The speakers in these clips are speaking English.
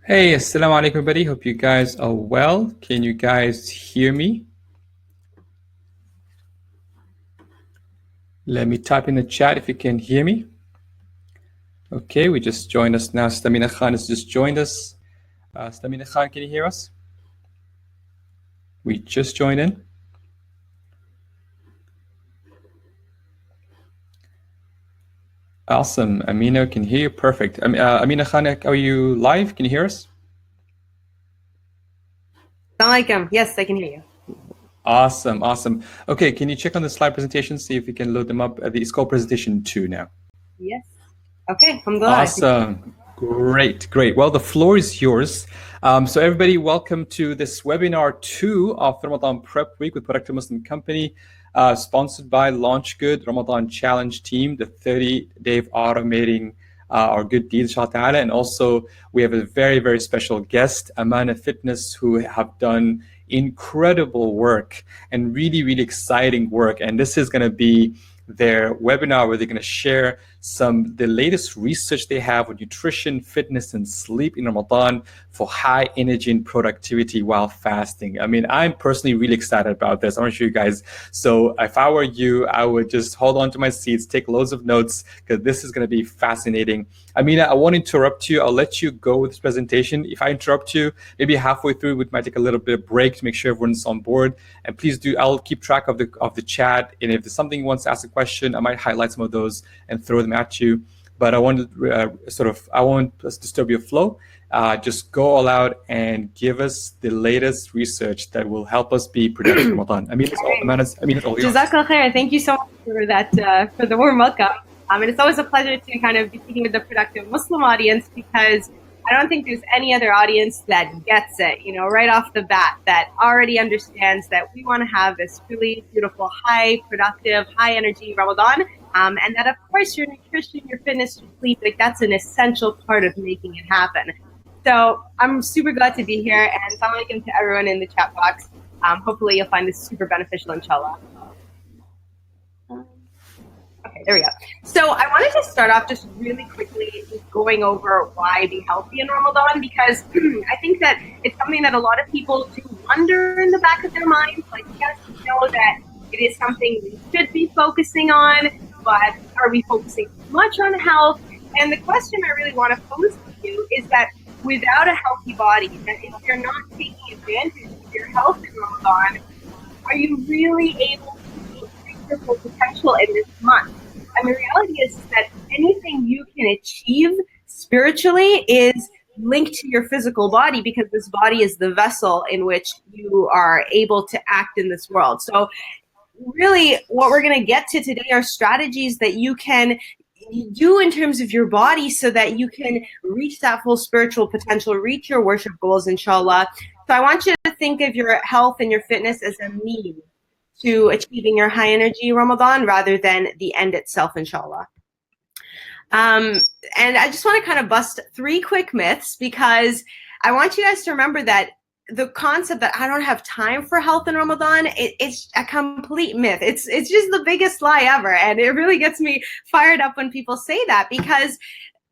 Hey, assalamu alaikum everybody. Hope you guys are well. Can you guys hear me? Let me type in the chat if you can hear me. Okay, we just joined us now. Stamina Khan has just joined us. Stamina Khan, can you hear us? We just joined in. Awesome. Amina can hear you. Perfect. Amina Khan, are you live? Can you hear us? Assalamualaikum. Yes, I can hear you. Awesome, awesome. Okay, can you check on the slide presentation, see if you can load them up? It's called presentation 2 now. Yes. Okay, alhamdulillah. Awesome. Great, great. Well, the floor is yours. So everybody, welcome to this webinar 2 of the Ramadan Prep Week with Productive Muslim Company, sponsored by Launch Good Ramadan Challenge Team, the 30-day of automating our good deeds, inshallah. And also, we have a very, very special guest, Amana Fitness, who have done incredible work and really, really exciting work. And this is going to be their webinar where they're going to share the latest research they have with nutrition, fitness, and sleep in Ramadan for high energy and productivity while fasting. I mean, I'm personally really excited about this. I want to show you guys. So if I were you, I would just hold on to my seats, take loads of notes, because this is going to be fascinating. Amina, I won't interrupt you. I'll let you go with this presentation. If I interrupt you, maybe halfway through, we might take a little bit of break to make sure everyone's on board. And please do, I'll keep track of the chat. And if there's something you want to ask a question, I might highlight some of those and throw them at you. But I want to I won't disturb your flow. Just go all out and give us the latest research that will help us be productive in Ramadan. I mean, it's all yours. Jazakallah khair. Thank you so much for that, for the warm welcome. And it's always a pleasure to kind of be speaking with the productive Muslim audience, because I don't think there's any other audience that gets it, right off the bat, that already understands that we want to have this really beautiful, high productive, high energy Ramadan. And that, of course, your nutrition, your fitness, your sleep, that's an essential part of making it happen. So I'm super glad to be here, and assalamu alaikum to everyone in the chat box. Hopefully you'll find this super beneficial, inshallah. Okay, there we go. So I wanted to start off just really quickly going over why be healthy in Ramadan, because I think that it's something that a lot of people do wonder in the back of their minds. Like, yes, we know that it is something we should be focusing on, but are we focusing too much on health? And the question I really want to pose to you is that without a healthy body, that if you're not taking advantage of your health in Ramadan, are you really able to reach your full potential in this month? And the reality is that anything you can achieve spiritually is linked to your physical body, because this body is the vessel in which you are able to act in this world. So really what we're going to get to today are strategies that you can do in terms of your body so that you can reach that full spiritual potential, reach your worship goals, inshallah. So I want you to think of your health and your fitness as a means to achieving your high energy Ramadan rather than the end itself, inshallah. And I just want to kind of bust 3 quick myths, because I want you guys to remember that the concept that I don't have time for health in Ramadan, it's a complete myth. It's just the biggest lie ever. And it really gets me fired up when people say that, because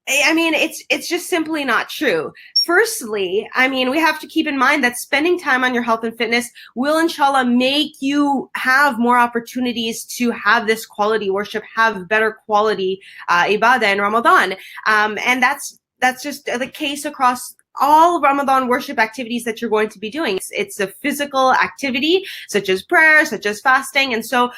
I mean, it's just simply not true. Firstly, I mean, we have to keep in mind that spending time on your health and fitness will, inshallah, make you have more opportunities to have this quality worship, have better quality ibadah in Ramadan. And that's just the case across all Ramadan worship activities that you're going to be doing. It's a physical activity, such as prayer, such as fasting. And so,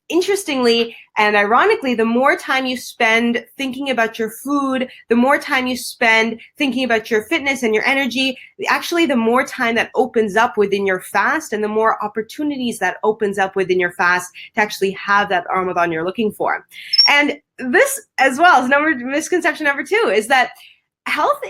interestingly and ironically, the more time you spend thinking about your food, the more time you spend thinking about your fitness and your energy, actually the more time that opens up within your fast, and the more opportunities that opens up within your fast to actually have that Ramadan you're looking for. And this, as well as misconception number 2, is that health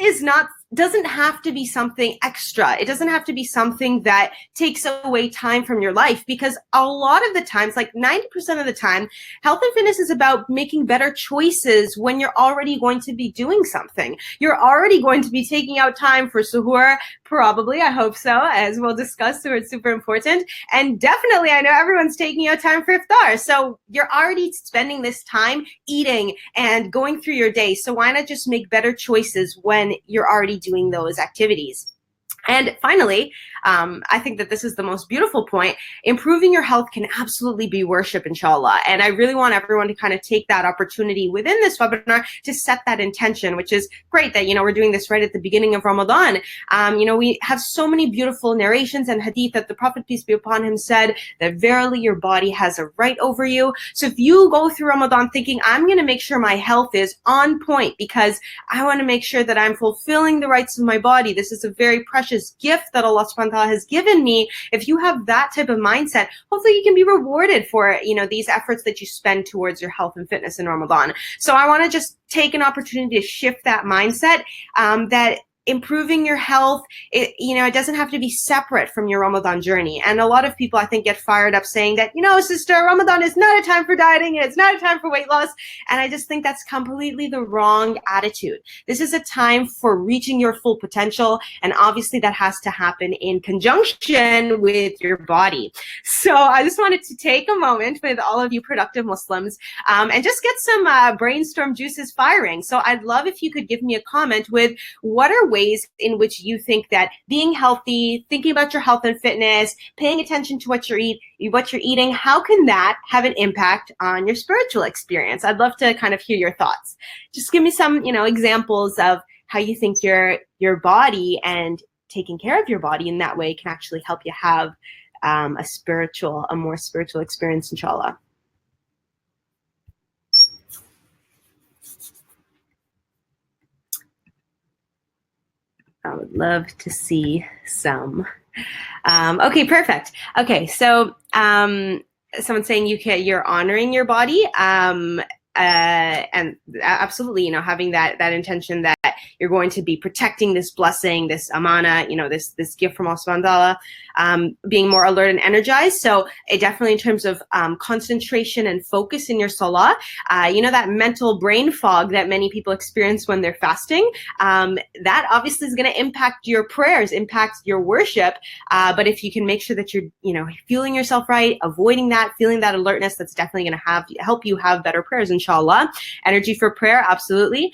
doesn't have to be something extra. It doesn't have to be something that takes away time from your life, because a lot of the times, like 90% of the time, health and fitness is about making better choices when you're already going to be doing something. You're already going to be taking out time for suhoor, probably, I hope so, as we'll discuss, so it's super important. And definitely, I know everyone's taking out time for iftar. So you're already spending this time eating and going through your day. So why not just make better choices when you're already body doing those activities. And finally, I think that this is the most beautiful point. Improving your health can absolutely be worship, inshallah. And I really want everyone to kind of take that opportunity within this webinar to set that intention, which is great that, we're doing this right at the beginning of Ramadan. We have so many beautiful narrations and hadith that the Prophet, peace be upon him, said that verily your body has a right over you. So if you go through Ramadan thinking, I'm going to make sure my health is on point because I want to make sure that I'm fulfilling the rights of my body. This is a very precious gift that Allah subhanahu wa ta'ala has given me. If you have that type of mindset, hopefully you can be rewarded for, these efforts that you spend towards your health and fitness in Ramadan. So I want to just take an opportunity to shift that mindset, that improving your health, it doesn't have to be separate from your Ramadan journey. And a lot of people, I think, get fired up saying that, sister, Ramadan is not a time for dieting. It's not a time for weight loss. And I just think that's completely the wrong attitude. This is a time for reaching your full potential. And obviously that has to happen in conjunction with your body. So I just wanted to take a moment with all of you productive Muslims and just get some brainstorm juices firing. So I'd love if you could give me a comment with what are ways in which you think that being healthy, thinking about your health and fitness, paying attention to what you're eating, how can that have an impact on your spiritual experience? I'd love to kind of hear your thoughts. Just give me some, examples of how you think your body and taking care of your body in that way can actually help you have a more spiritual experience, inshallah. I would love to see some. Okay, perfect. Okay, so someone's saying you're honoring your body, and absolutely, having that intention that you're going to be protecting this blessing, this amana, this gift from Allah subhanahu wa ta'ala, being more alert and energized. So it definitely, in terms of concentration and focus in your salah, that mental brain fog that many people experience when they're fasting, that obviously is going to impact your prayers, impact your worship. But if you can make sure that you're, fueling yourself right, avoiding that, feeling that alertness, that's definitely going to help you have better prayers, inshallah. Energy for prayer, absolutely.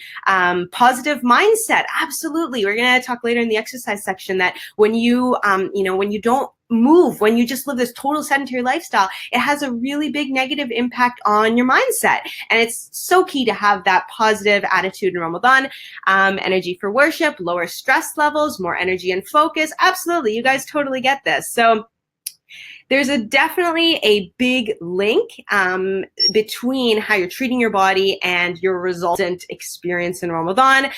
Positive mindset, absolutely. We're going to talk later in the exercise section that when you, when you don't move, when you just live this total sedentary lifestyle, it has a really big negative impact on your mindset. And it's so key to have that positive attitude in Ramadan. Energy for worship, lower stress levels, more energy and focus. Absolutely. You guys totally get this. So there's definitely a big link between how you're treating your body and your resultant experience in Ramadan.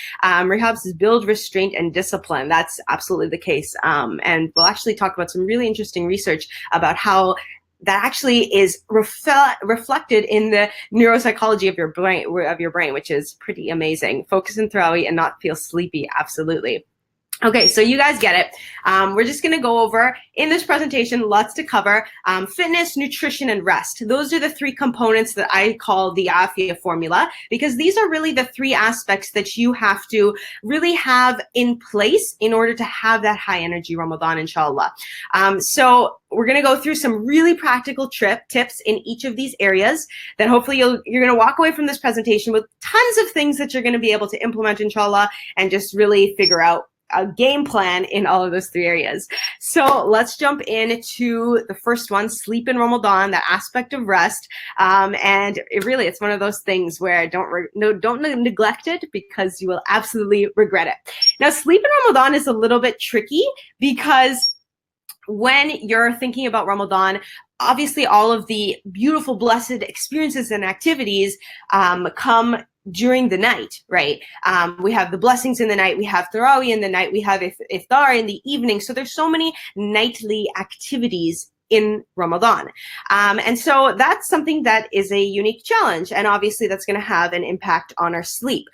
Rehab says build restraint and discipline. That's absolutely the case. And we'll actually talk about some really interesting research about how that actually is reflected in the neuropsychology of your brain, which is pretty amazing. Focus in Tarawih and not feel sleepy. Absolutely. Okay, so you guys get it. We're just going to go over, in this presentation, lots to cover, fitness, nutrition, and rest. Those are the three components that I call the Afiyah Formula, because these are really the three aspects that you have to really have in place in order to have that high energy Ramadan, inshallah. So we're going to go through some really practical tips in each of these areas that hopefully you're going to walk away from this presentation with tons of things that you're going to be able to implement, inshallah, and just really figure out a game plan in all of those three areas. So let's jump into the first one, sleep in Ramadan, that aspect of rest. And it's one of those things where don't neglect it, because you will absolutely regret it. Now, sleep in Ramadan is a little bit tricky because when you're thinking about Ramadan, obviously all of the beautiful, blessed experiences and activities come during the night, right? We have the blessings in the night, we have Tarawih in the night, we have iftar in the evening. So there's so many nightly activities in Ramadan. And so that's something that is a unique challenge. And obviously that's going to have an impact on our sleep.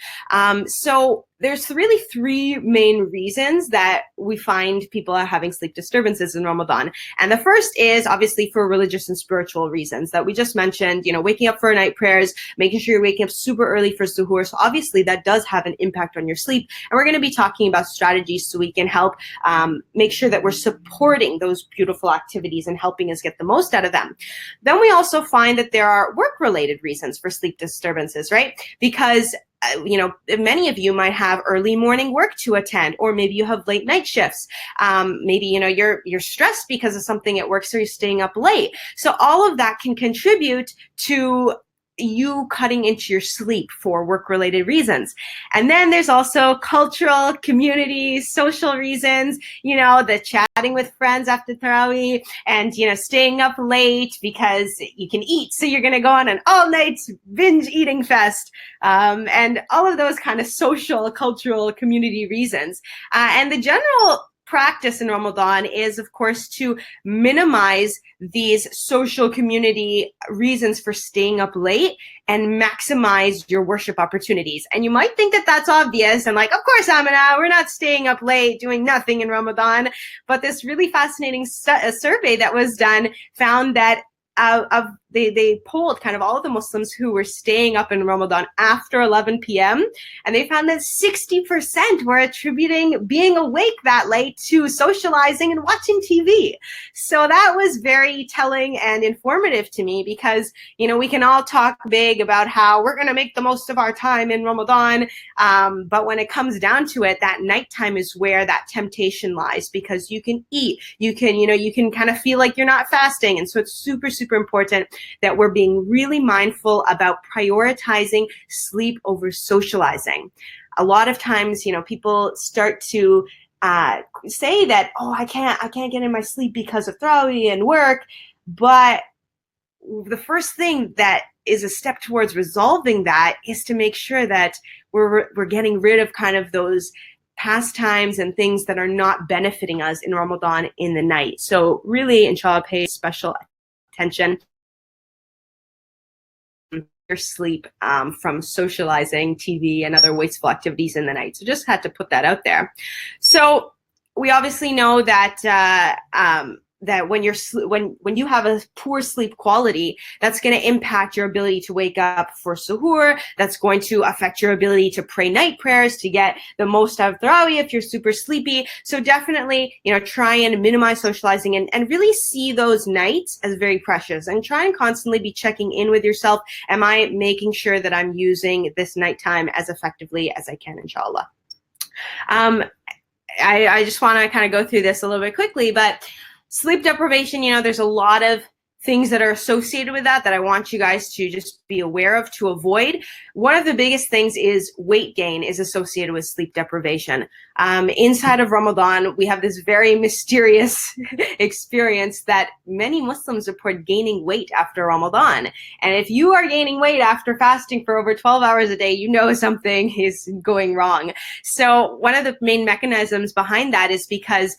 So there's really three main reasons that we find people are having sleep disturbances in Ramadan. And the first is obviously for religious and spiritual reasons that we just mentioned, waking up for night prayers, making sure you're waking up super early for suhoor. So obviously that does have an impact on your sleep. And we're going to be talking about strategies so we can help make sure that we're supporting those beautiful activities and helping us get the most out of them. Then we also find that there are work-related reasons for sleep disturbances, right? Because many of you might have early morning work to attend, or maybe you have late night shifts. Maybe, you're stressed because of something at work, so you're staying up late. So all of that can contribute to you cutting into your sleep for work-related reasons. And then there's also cultural, community, social reasons, the chatting with friends after Tarawih, and, staying up late because you can eat. So you're going to go on an all-night binge eating fest, and all of those kind of social, cultural, community reasons. And the general practice in Ramadan is, of course, to minimize these social community reasons for staying up late and maximize your worship opportunities. And you might think that that's obvious and like, of course, Amina, we're not staying up late doing nothing in Ramadan. But this really fascinating survey that was done found that they polled kind of all of the Muslims who were staying up in Ramadan after 11 p.m. and they found that 60% were attributing being awake that late to socializing and watching TV. So that was very telling and informative to me because, we can all talk big about how we're going to make the most of our time in Ramadan. But when it comes down to it, that nighttime is where that temptation lies because you can eat, you can kind of feel like you're not fasting. And so it's super, super important that we're being really mindful about prioritizing sleep over socializing. A lot of times, people start to say that, oh, I can't get in my sleep because of Tarawih and work. But the first thing that is a step towards resolving that is to make sure that we're getting rid of kind of those pastimes and things that are not benefiting us in Ramadan in the night. So really, inshallah, pay special attention your sleep from socializing, TV, and other wasteful activities in the night. So just had to put that out there. So we obviously know that that when you have a poor sleep quality, that's going to impact your ability to wake up for suhoor. That's going to affect your ability to pray night prayers, to get the most out of Tarawih if you're super sleepy. So definitely, try and minimize socializing and really see those nights as very precious and try and constantly be checking in with yourself. Am I making sure that I'm using this nighttime as effectively as I can, inshallah? I just want to kind of go through this a little bit quickly, but sleep deprivation, there's a lot of things that are associated with that I want you guys to just be aware of to avoid. One of the biggest things is weight gain is associated with sleep deprivation. Inside of Ramadan, we have this very mysterious experience that many Muslims report gaining weight after Ramadan. And if you are gaining weight after fasting for over 12 hours a day, something is going wrong. So one of the main mechanisms behind that is because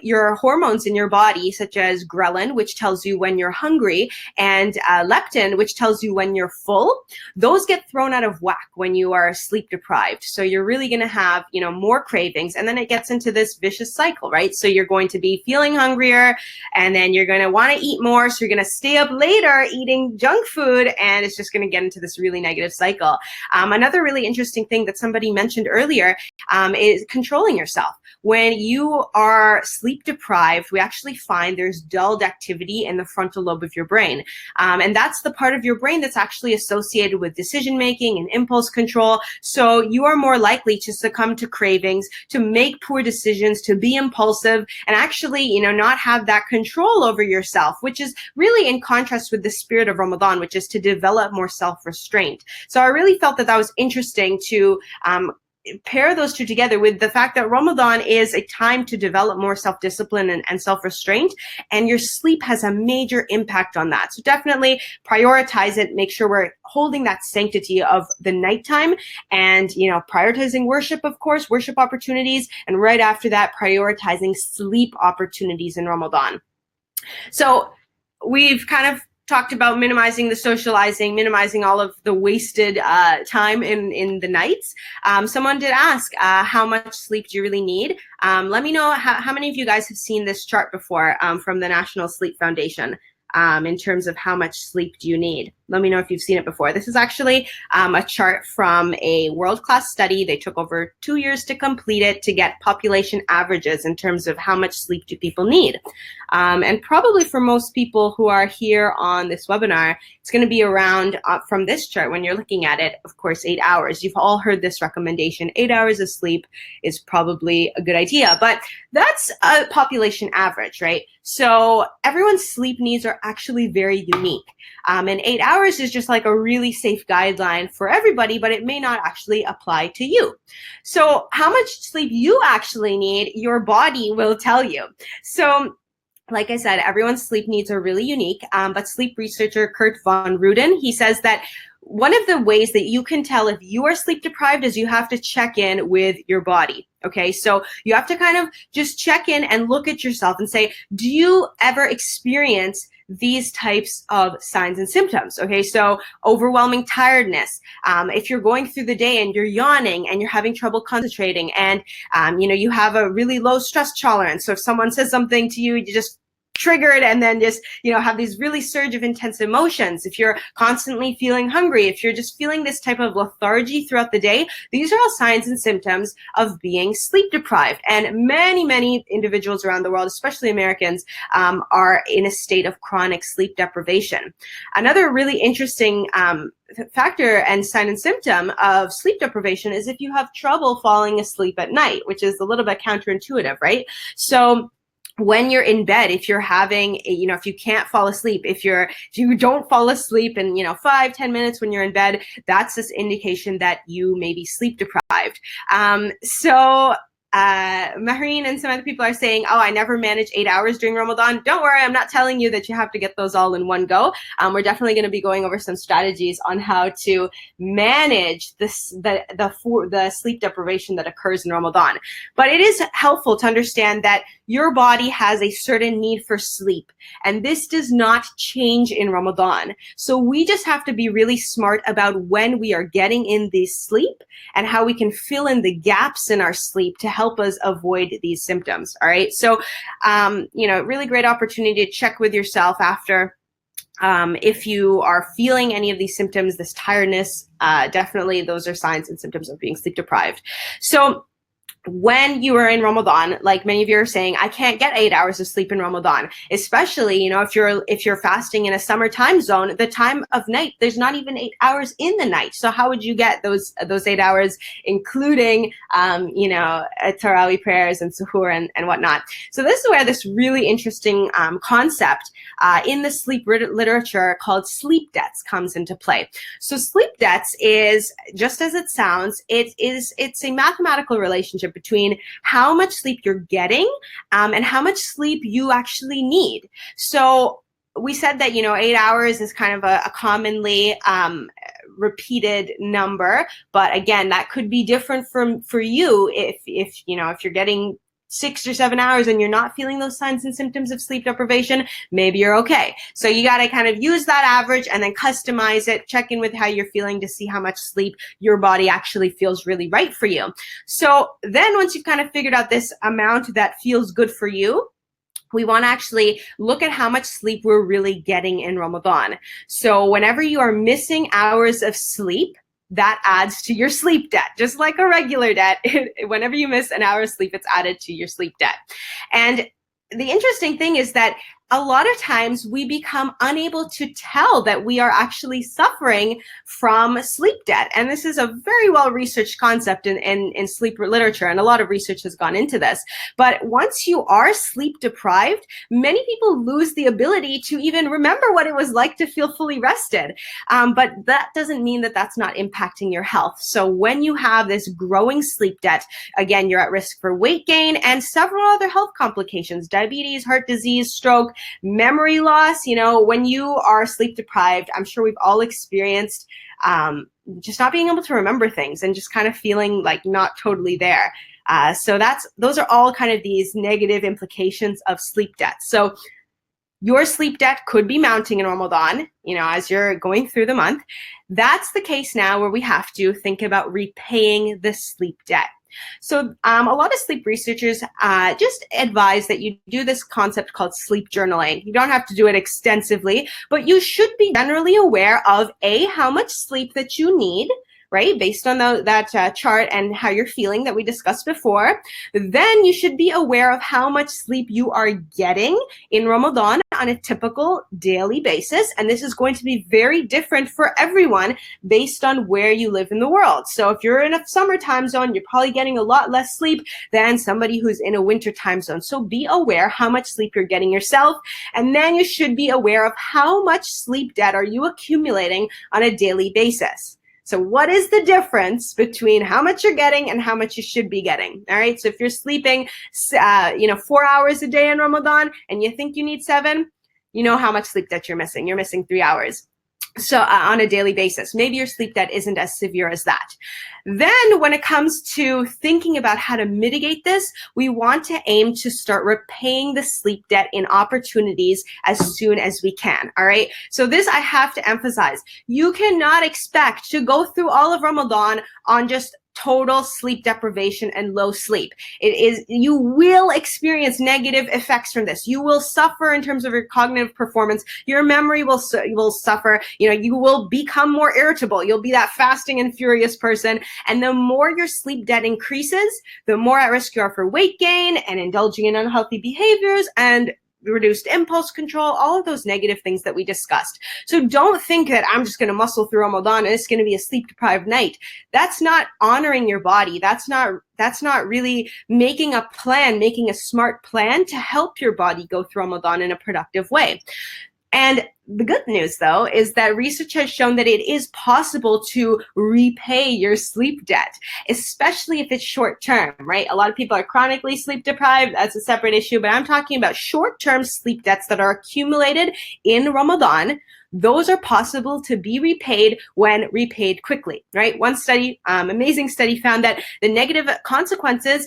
your hormones in your body, such as ghrelin, which tells you when you're hungry, and leptin, which tells you when you're full, those get thrown out of whack when you are sleep deprived. So you're really going to have, more cravings, and then it gets into this vicious cycle, right? So you're going to be feeling hungrier, and then you're going to want to eat more. So you're going to stay up later eating junk food, and it's just going to get into this really negative cycle. Another really interesting thing that somebody mentioned earlier is controlling yourself. When you are sleep deprived, we actually find there's dulled activity in the frontal lobe of your brain. And that's the part of your brain that's actually associated with decision making and impulse control. So you are more likely to succumb to cravings, to make poor decisions, to be impulsive, and actually, not have that control over yourself, which is really in contrast with the spirit of Ramadan, which is to develop more self-restraint. So I really felt that was interesting to pair those two together with the fact that Ramadan is a time to develop more self-discipline and self-restraint, and your sleep has a major impact on that. So definitely prioritize it, make sure we're holding that sanctity of the nighttime, and prioritizing worship, of course, worship opportunities, and right after that, prioritizing sleep opportunities in Ramadan. So we've kind of talked about minimizing the socializing, minimizing all of the wasted time in the nights. Someone did ask, how much sleep do you really need? Let me know how many of you guys have seen this chart before from the National Sleep Foundation. in terms of how much sleep do you need. Let me know if you've seen it before. This is actually a chart from a world-class study. They took over 2 years to complete it to get population averages in terms of how much sleep do people need. And probably for most people who are here on this webinar, it's going to be around, from this chart, when you're looking at it, of course, 8 hours. You've all heard this recommendation. 8 hours of sleep is probably a good idea, but that's a population average, right? So everyone's sleep needs are actually very unique. And 8 hours is just like a really safe guideline for everybody, but it may not actually apply to you. So how much sleep you actually need, your body will tell you. So like I said, everyone's sleep needs are really unique, but sleep researcher Kurt von Ruden, he says that one of the ways that you can tell if you are sleep deprived is you have to check in with your body. Okay, so you have to kind of just check in and look at yourself and say, do you ever experience these types of signs and symptoms? Okay, so overwhelming tiredness. If you're going through the day and you're yawning and you're having trouble concentrating, and you have a really low stress tolerance. So if someone says something to you, you just triggered and then just have these really surge of intense emotions. If you're constantly feeling hungry, if you're just feeling this type of lethargy throughout the day, these are all signs and symptoms of being sleep deprived. And many individuals around the world, especially Americans, are in a state of chronic sleep deprivation. Another really interesting factor and sign and symptom of sleep deprivation is if you have trouble falling asleep at night, which is a little bit counterintuitive, right? So when you're in bed, if you're having, if you can't fall asleep, if you don't fall asleep in, 5-10 minutes when you're in bed, that's this indication that you may be sleep deprived. Mahreen and some other people are saying, oh, I never manage 8 hours during Ramadan. Don't worry, I'm not telling you that you have to get those all in one go. We're definitely going to be going over some strategies on how to manage the sleep deprivation that occurs in Ramadan. But it is helpful to understand that your body has a certain need for sleep, and this does not change in Ramadan. So we just have to be really smart about when we are getting in this sleep and how we can fill in the gaps in our sleep to help us avoid these symptoms. All right. So, really great opportunity to check with yourself after. If you are feeling any of these symptoms, this tiredness, definitely those are signs and symptoms of being sleep deprived. So when you are in Ramadan, like many of you are saying, I can't get 8 hours of sleep in Ramadan, especially, if you're fasting in a summer time zone, the time of night, there's not even 8 hours in the night. So how would you get those 8 hours, including, Tarawih prayers and suhoor and whatnot? So this is where this really interesting concept in the sleep literature called sleep debts comes into play. So sleep debts is, just as it sounds, it's a mathematical relationship between how much sleep you're getting and how much sleep you actually need. So we said that 8 hours is kind of a commonly repeated number, but again, that could be different for you if you're getting 6 or 7 hours and you're not feeling those signs and symptoms of sleep deprivation, maybe you're okay. So you got to kind of use that average and then customize it, check in with how you're feeling to see how much sleep your body actually feels really right for you. So then once you've kind of figured out this amount that feels good for you, we want to actually look at how much sleep we're really getting in Ramadan. So whenever you are missing hours of sleep, that adds to your sleep debt, just like a regular debt. Whenever you miss an hour of sleep, it's added to your sleep debt. And the interesting thing is that a lot of times we become unable to tell that we are actually suffering from sleep debt. And this is a very well-researched concept in sleep literature, and a lot of research has gone into this. But once you are sleep deprived, many people lose the ability to even remember what it was like to feel fully rested. But that doesn't mean that that's not impacting your health. So when you have this growing sleep debt, again, you're at risk for weight gain and several other health complications: diabetes, heart disease, stroke, memory loss. When you are sleep deprived, I'm sure we've all experienced just not being able to remember things and just kind of feeling like not totally there. So those are all kind of these negative implications of sleep debt. So your sleep debt could be mounting in Ramadan, as you're going through the month. That's the case now where we have to think about repaying the sleep debt. So a lot of sleep researchers just advise that you do this concept called sleep journaling. You don't have to do it extensively, but you should be generally aware of how much sleep that you need, right, based on that chart and how you're feeling that we discussed before. Then you should be aware of how much sleep you are getting in Ramadan on a typical daily basis. And this is going to be very different for everyone based on where you live in the world. So if you're in a summer time zone, you're probably getting a lot less sleep than somebody who's in a winter time zone. So be aware how much sleep you're getting yourself. And then you should be aware of how much sleep debt are you accumulating on a daily basis. So what is the difference between how much you're getting and how much you should be getting? All right. So if you're sleeping, 4 hours a day in Ramadan and you think you need 7, you know how much sleep debt you're missing. You're missing 3 hours. So on a daily basis, maybe your sleep debt isn't as severe as that. Then when it comes to thinking about how to mitigate this, we want to aim to start repaying the sleep debt in opportunities as soon as we can. All right. So this I have to emphasize. You cannot expect to go through all of Ramadan on just total sleep deprivation and low sleep. You will experience negative effects from this. You will suffer in terms of your cognitive performance. Your memory will suffer. You will become more irritable. You'll be that fasting and furious person. And the more your sleep debt increases, the more at risk you are for weight gain and indulging in unhealthy behaviors and reduced impulse control, all of those negative things that we discussed. So don't think that I'm just going to muscle through Ramadan and it's going to be a sleep deprived night. That's not honoring your body. That's not really making a plan, making a smart plan to help your body go through Ramadan in a productive way. And the good news, though, is that research has shown that it is possible to repay your sleep debt, especially if it's short term, right? A lot of people are chronically sleep deprived. That's a separate issue, but I'm talking about short-term sleep debts that are accumulated in Ramadan. Those are possible to be repaid when repaid quickly, right? One study, amazing study, found that the negative consequences,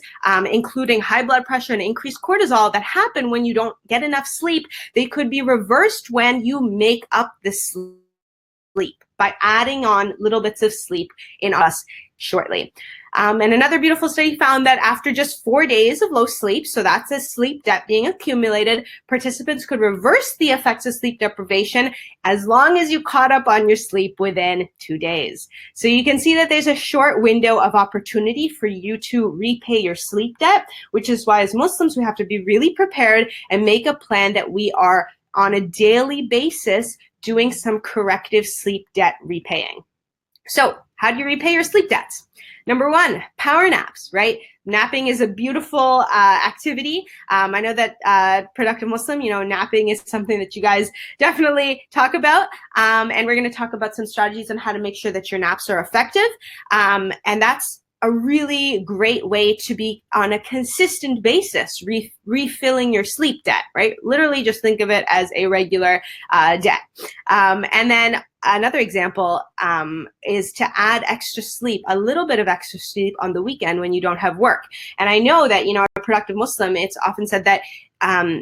including high blood pressure and increased cortisol that happen when you don't get enough sleep, they could be reversed when you make up the sleep by adding on little bits of sleep in us shortly. And another beautiful study found that after just 4 days of low sleep, so that's a sleep debt being accumulated, participants could reverse the effects of sleep deprivation as long as you caught up on your sleep within 2 days. So you can see that there's a short window of opportunity for you to repay your sleep debt, which is why as Muslims, we have to be really prepared and make a plan that we are on a daily basis doing some corrective sleep debt repaying. So how do you repay your sleep debts? Number 1, power naps, right? Napping is a beautiful activity. I know that Productive Muslim, napping is something that you guys definitely talk about. And we're going to talk about some strategies on how to make sure that your naps are effective. And that's a really great way to be on a consistent basis, refilling your sleep debt, right? Literally just think of it as a regular debt. And then another example is to add extra sleep, a little bit of extra sleep on the weekend when you don't have work. And I know that, a productive Muslim, it's often said that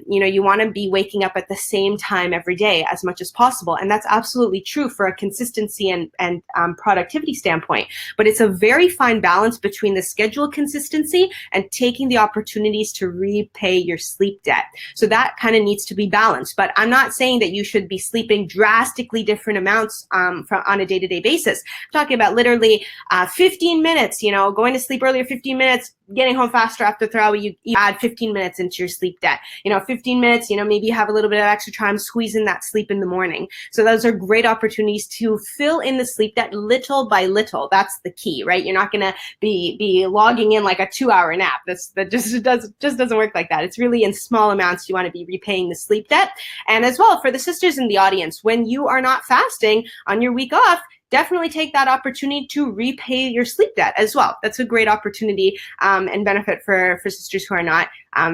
you want to be waking up at the same time every day as much as possible. And that's absolutely true for a consistency and productivity standpoint. But it's a very fine balance between the schedule consistency and taking the opportunities to repay your sleep debt. So that kind of needs to be balanced. But I'm not saying that you should be sleeping drastically different amounts on a day-to-day basis. I'm talking about literally 15 minutes, going to sleep earlier, 15 minutes, getting home faster after Tarawih, you add 15 minutes into your sleep debt. 15 minutes, maybe you have a little bit of extra time, squeeze in that sleep in the morning. So those are great opportunities to fill in the sleep debt little by little. That's the key, right? You're not going to be logging in like a 2-hour nap. That just doesn't work like that. It's really in small amounts you want to be repaying the sleep debt. And as well, for the sisters in the audience, when you are not fasting on your week off, definitely take that opportunity to repay your sleep debt as well. That's a great opportunity and benefit for sisters who are not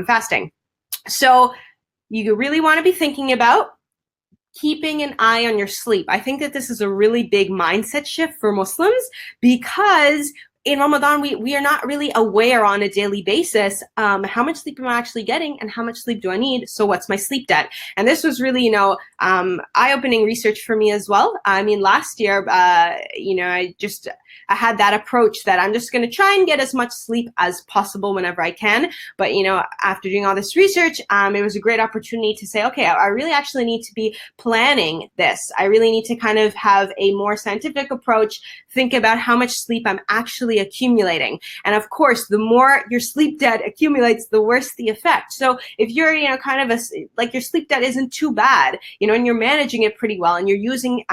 fasting. So you really want to be thinking about keeping an eye on your sleep. I think that this is a really big mindset shift for Muslims because in Ramadan, we are not really aware on a daily basis how much sleep am I actually getting and how much sleep do I need? So what's my sleep debt? And this was really, eye-opening research for me as well. I mean, last year, I had that approach that I'm just going to try and get as much sleep as possible whenever I can. But, after doing all this research, it was a great opportunity to say, okay, I really actually need to be planning this. I really need to kind of have a more scientific approach, think about how much sleep I'm actually accumulating. And of course, the more your sleep debt accumulates, the worse the effect. So if you're, kind of your sleep debt isn't too bad, and you're managing it pretty well and you're using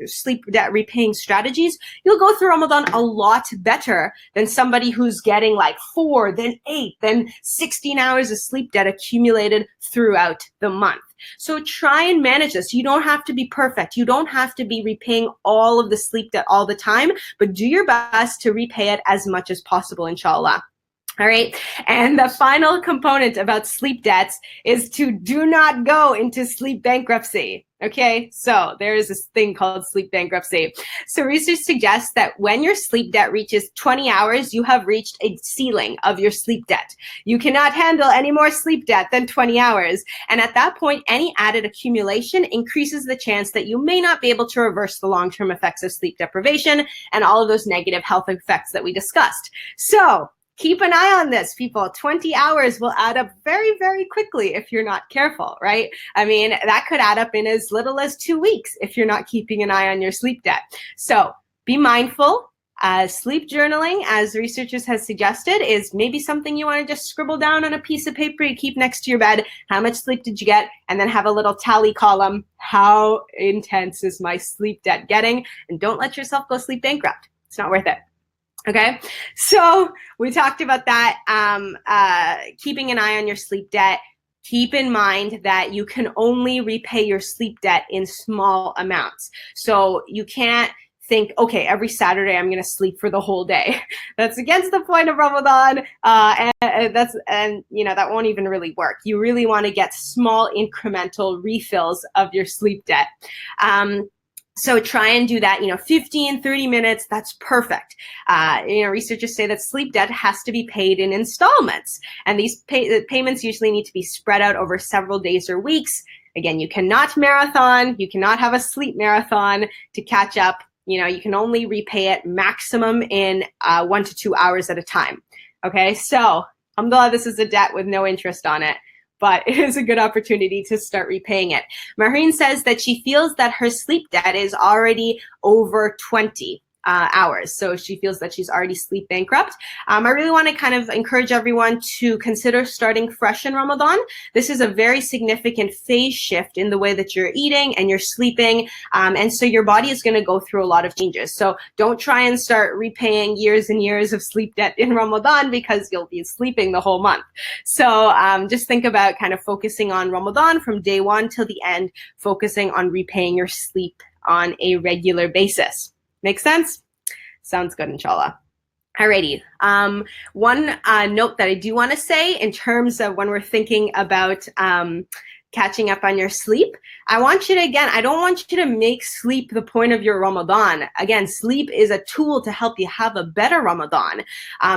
sleep debt repaying strategies, you'll go through Ramadan a lot better than somebody who's getting like 4, then 8, then 16 hours of sleep debt accumulated throughout the month. So try and manage this. You don't have to be perfect. You don't have to be repaying all of the sleep debt all the time, but do your best to repay it as much as possible, inshallah. All right. And the final component about sleep debts is to do not go into sleep bankruptcy. Okay, so there is this thing called sleep bankruptcy. So research suggests that when your sleep debt reaches 20 hours, you have reached a ceiling of your sleep debt. You cannot handle any more sleep debt than 20 hours. And at that point, any added accumulation increases the chance that you may not be able to reverse the long-term effects of sleep deprivation and all of those negative health effects that we discussed. So keep an eye on this, people. 20 hours will add up very, very quickly if you're not careful, right? I mean, that could add up in as little as 2 weeks if you're not keeping an eye on your sleep debt. So be mindful. Sleep journaling, as researchers have suggested, is maybe something you want to just scribble down on a piece of paper you keep next to your bed. How much sleep did you get? And then have a little tally column. How intense is my sleep debt getting? And don't let yourself go sleep bankrupt. It's not worth it. Okay, so we talked about that, keeping an eye on your sleep debt. Keep in mind that you can only repay your sleep debt in small amounts. So you can't think, okay, every Saturday I'm going to sleep for the whole day. That's against the point of Ramadan, and that won't even really work. You really want to get small incremental refills of your sleep debt. So try and do that, 15, 30 minutes, that's perfect. Researchers say that sleep debt has to be paid in installments. And these payments usually need to be spread out over several days or weeks. Again, you cannot marathon, you cannot have a sleep marathon to catch up. You can only repay it maximum in 1 to 2 hours at a time. Okay, so alhamdulillah, this is a debt with no interest on it, but it is a good opportunity to start repaying it. Maureen says that she feels that her sleep debt is already over 20 hours. So she feels that she's already sleep bankrupt. I really want to kind of encourage everyone to consider starting fresh in Ramadan. This is a very significant phase shift in the way that you're eating and you're sleeping. And so your body is going to go through a lot of changes. So don't try and start repaying years and years of sleep debt in Ramadan because you'll be sleeping the whole month. So just think about kind of focusing on Ramadan from day one till the end, focusing on repaying your sleep on a regular basis. Make sense? Sounds good, inshallah. Alrighty. One note that I do want to say in terms of when we're thinking about catching up on your sleep, I don't want you to make sleep the point of your Ramadan. Again, sleep is a tool to help you have a better Ramadan.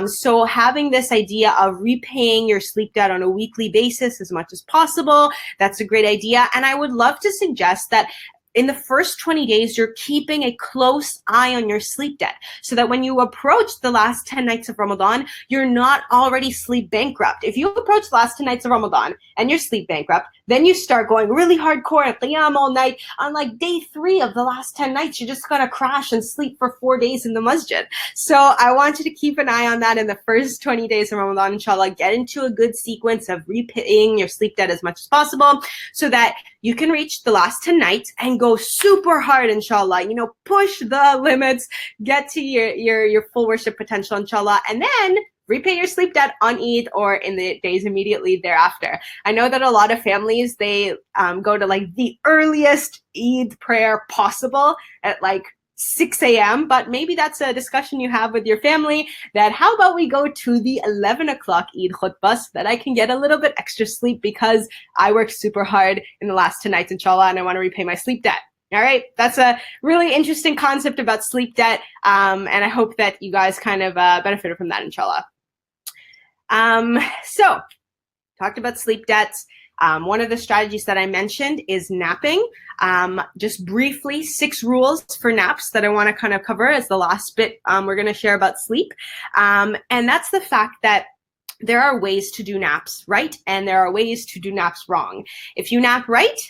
So having this idea of repaying your sleep debt on a weekly basis as much as possible, that's a great idea. And I would love to suggest that in the first 20 days, you're keeping a close eye on your sleep debt so that when you approach the last 10 nights of Ramadan, you're not already sleep bankrupt. If you approach the last 10 nights of Ramadan and you're sleep bankrupt, then you start going really hardcore at qiyam all night. On like day 3 of the last 10 nights, you're just going to crash and sleep for 4 days in the masjid. So I want you to keep an eye on that in the first 20 days of Ramadan, inshallah. Get into a good sequence of repaying your sleep debt as much as possible so that you can reach the last 10 nights and go super hard, inshallah. Push the limits, get to your full worship potential, inshallah, and then repay your sleep debt on Eid or in the days immediately thereafter. I know that a lot of families, they go to like the earliest Eid prayer possible at like 6 a.m., but maybe that's a discussion you have with your family that how about we go to the 11 o'clock Eid khutbah so that I can get a little bit extra sleep because I worked super hard in the last 2 nights, inshallah, and I want to repay my sleep debt. All right, that's a really interesting concept about sleep debt, and I hope that you guys kind of benefited from that, inshallah. So, talked about sleep debts. One of the strategies that I mentioned is napping. Just briefly, 6 rules for naps that I want to kind of cover as the last bit we're going to share about sleep. And that's the fact that there are ways to do naps right, and there are ways to do naps wrong. If you nap right,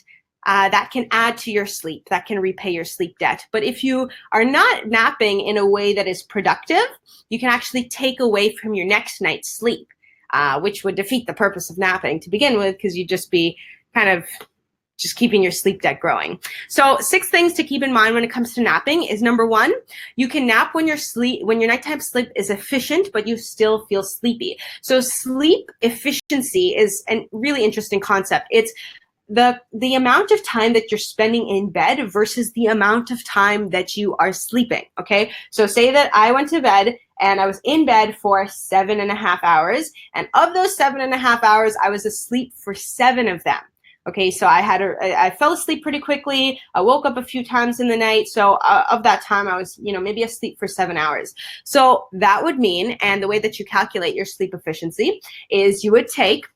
that can add to your sleep, that can repay your sleep debt. But if you are not napping in a way that is productive, you can actually take away from your next night's sleep, which would defeat the purpose of napping to begin with, because you'd just be kind of just keeping your sleep debt growing. So 6 things to keep in mind when it comes to napping is, number 1, you can nap when your nighttime sleep is efficient, but you still feel sleepy. So sleep efficiency is a really interesting concept. It's the amount of time that you're spending in bed versus the amount of time that you are sleeping, okay? So say that I went to bed and I was in bed for 7.5 hours, and of those 7.5 hours, I was asleep for 7 of them. Okay, so I fell asleep pretty quickly. I woke up a few times in the night. So of that time, I was, maybe asleep for 7 hours. So that would mean, and the way that you calculate your sleep efficiency is you would take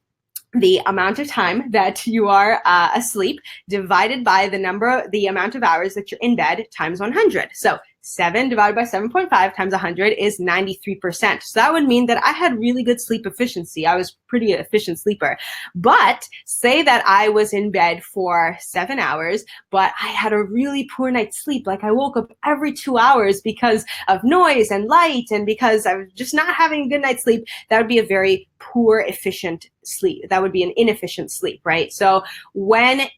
the amount of time that you are asleep divided by the amount of hours that you're in bed times 100. So 7 divided by 7.5 times 100 is 93%. So that would mean that I had really good sleep efficiency. I was pretty efficient sleeper. But say that I was in bed for 7 hours, but I had a really poor night's sleep. Like I woke up every 2 hours because of noise and light and because I was just not having a good night's sleep. That would be a very poor efficient sleep. That would be an inefficient sleep, right? So I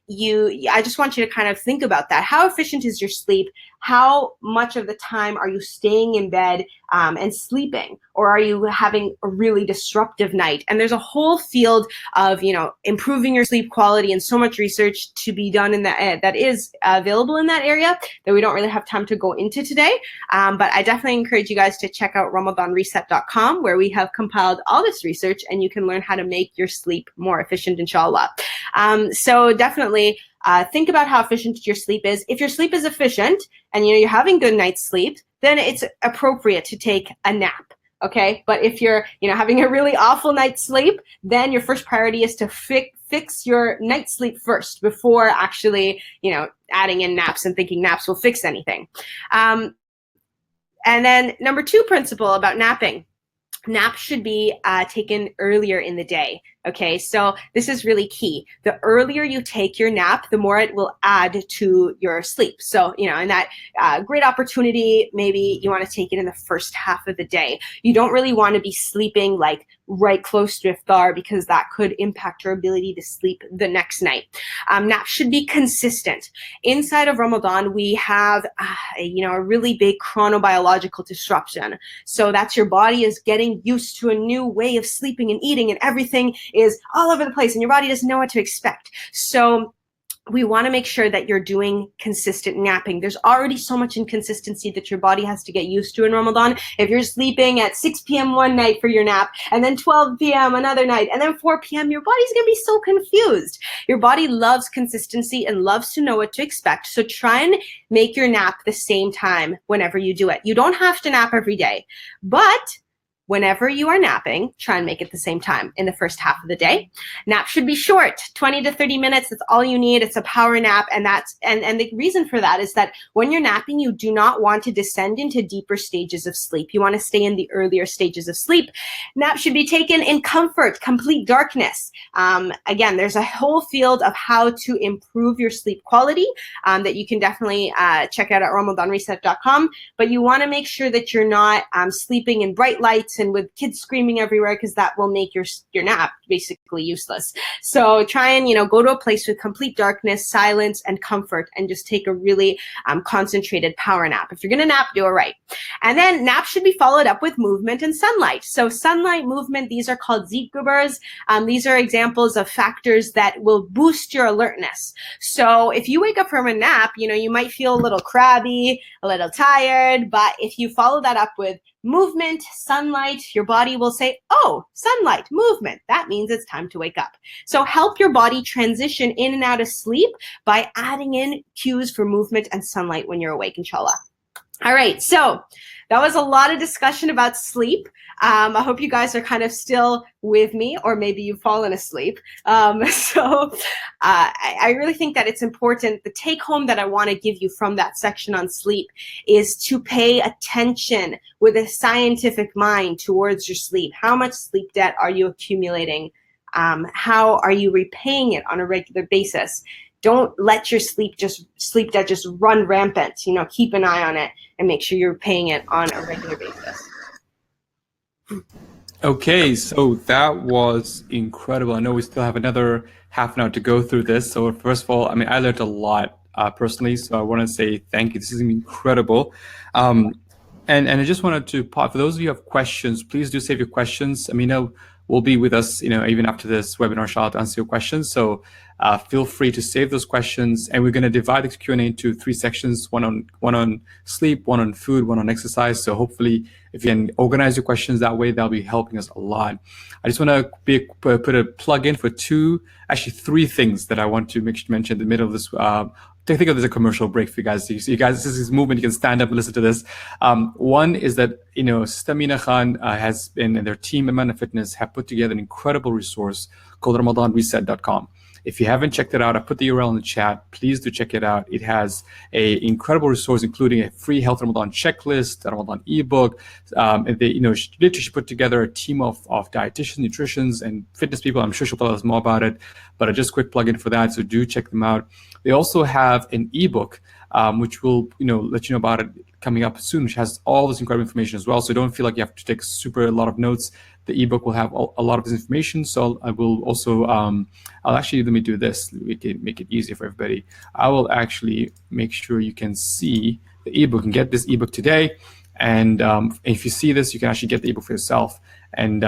just want you to kind of think about that. How efficient is your sleep? How much of the time are you staying in bed and sleeping? Or are you having a really disruptive night? And there's a whole field of, improving your sleep quality and so much research to be done in that is available in that area that we don't really have time to go into today. But I definitely encourage you guys to check out RamadanReset.com, where we have compiled all this research and you can learn how to make your sleep more efficient, inshallah. So definitely think about how efficient your sleep is. If your sleep is efficient and you're having good night's sleep, then it's appropriate to take a nap. Okay, but if you're having a really awful night's sleep, then your first priority is to fix your night's sleep first before actually adding in naps and thinking naps will fix anything. And then number 2 principle about napping. Naps should be taken earlier in the day. Okay, so this is really key. The earlier you take your nap, the more it will add to your sleep. So, in that great opportunity, maybe you want to take it in the first half of the day. You don't really want to be sleeping like right close to iftar because that could impact your ability to sleep the next night. Naps should be consistent. Inside of Ramadan, we have a really big chronobiological disruption. So that's your body is getting used to a new way of sleeping and eating, and everything is all over the place and your body doesn't know what to expect. So we want to make sure that you're doing consistent napping. There's already so much inconsistency that your body has to get used to in Ramadan. If you're sleeping at 6 p.m. one night for your nap, and then 12 p.m. another night, and then 4 p.m., your body's going to be so confused. Your body loves consistency and loves to know what to expect. So try and make your nap the same time whenever you do it. You don't have to nap every day, but whenever you are napping, try and make it the same time in the first half of the day. Nap should be short, 20 to 30 minutes. That's all you need. It's a power nap. And the reason for that is that when you're napping, you do not want to descend into deeper stages of sleep. You want to stay in the earlier stages of sleep. Nap should be taken in comfort, complete darkness. Again, there's a whole field of how to improve your sleep quality that you can definitely check out at RamadanReset.com. But you want to make sure that you're not sleeping in bright lights and with kids screaming everywhere, because that will make your nap basically useless. So try and go to a place with complete darkness, silence, and comfort, and just take a really concentrated power nap. If you're gonna nap, do it right. And then nap should be followed up with movement and sunlight. So sunlight, movement, these are called zeitgebers. These are examples of factors that will boost your alertness. So if you wake up from a nap, you might feel a little crabby, a little tired, but if you follow that up with movement, sunlight, your body will say, oh, sunlight, movement. That means it's time to wake up. So help your body transition in and out of sleep by adding in cues for movement and sunlight when you're awake, inshallah. All right, so that was a lot of discussion about sleep. I hope you guys are kind of still with me, or maybe you've fallen asleep. I really think that it's important. The take home that I want to give you from that section on sleep is to pay attention with a scientific mind towards your sleep. How much sleep debt are you accumulating? How are you repaying it on a regular basis? Don't let your sleep debt just run rampant. Keep an eye on it and make sure you're paying it on a regular basis. Okay, so that was incredible. I know we still have another half an hour to go through this. So first of all, I learned a lot personally. So I want to say thank you. This is incredible. And I just wanted to pause, for those of you who have questions, please do save your questions. Amina will be with us, even after this webinar, inshallah, to answer your questions. So feel free to save those questions. And we're going to divide the Q&A into 3 sections, one on sleep, one on food, one on exercise. So hopefully, if you can organize your questions that way, that'll be helping us a lot. I just want to put a plug in for 3 things that I want to mention in the middle of this. Think of this as a commercial break for you guys. So you guys, this is movement. You can stand up and listen to this. One is that, Sister Amina Khan has been, and their team, Amana Fitness, have put together an incredible resource called RamadanReset.com. If you haven't checked it out, I put the URL in the chat. Please do check it out. It has an incredible resource, including a free Health Ramadan checklist, a Ramadan ebook. And they, she put together a team of dietitians, nutritionists, and fitness people. I'm sure she'll tell us more about it, but just a quick plug-in for that. So do check them out. They also have an ebook, which will, let you know about it coming up soon, which has all this incredible information as well. So don't feel like you have to take a lot of notes. The ebook will have a lot of this information. So I will also, let me do this. We can make it easier for everybody. I will actually make sure you can see the ebook and get this ebook today. And if you see this, you can actually get the ebook for yourself and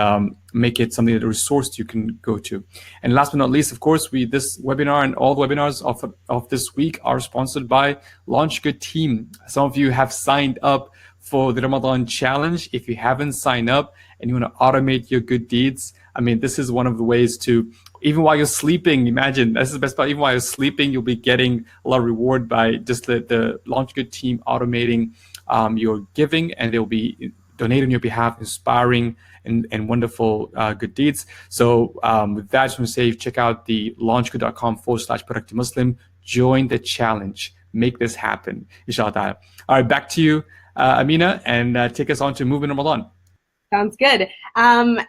make it something that a resource you can go to. And last but not least, of course, this webinar and all the webinars of this week are sponsored by Launch Good Team. Some of you have signed up for the Ramadan challenge. If you haven't signed up and you want to automate your good deeds, this is one of the ways to, even while you're sleeping, imagine, this is the best part, even while you're sleeping, you'll be getting a lot of reward by just the Launch Good Team automating your giving, and they'll be donating on your behalf, inspiring and wonderful good deeds. So with that, I just want to say, check out the launchgood.com/productive Muslim. Join the challenge. Make this happen, inshallah. All right, back to you, Amina, and take us on to Movement Ramadan. Sounds good.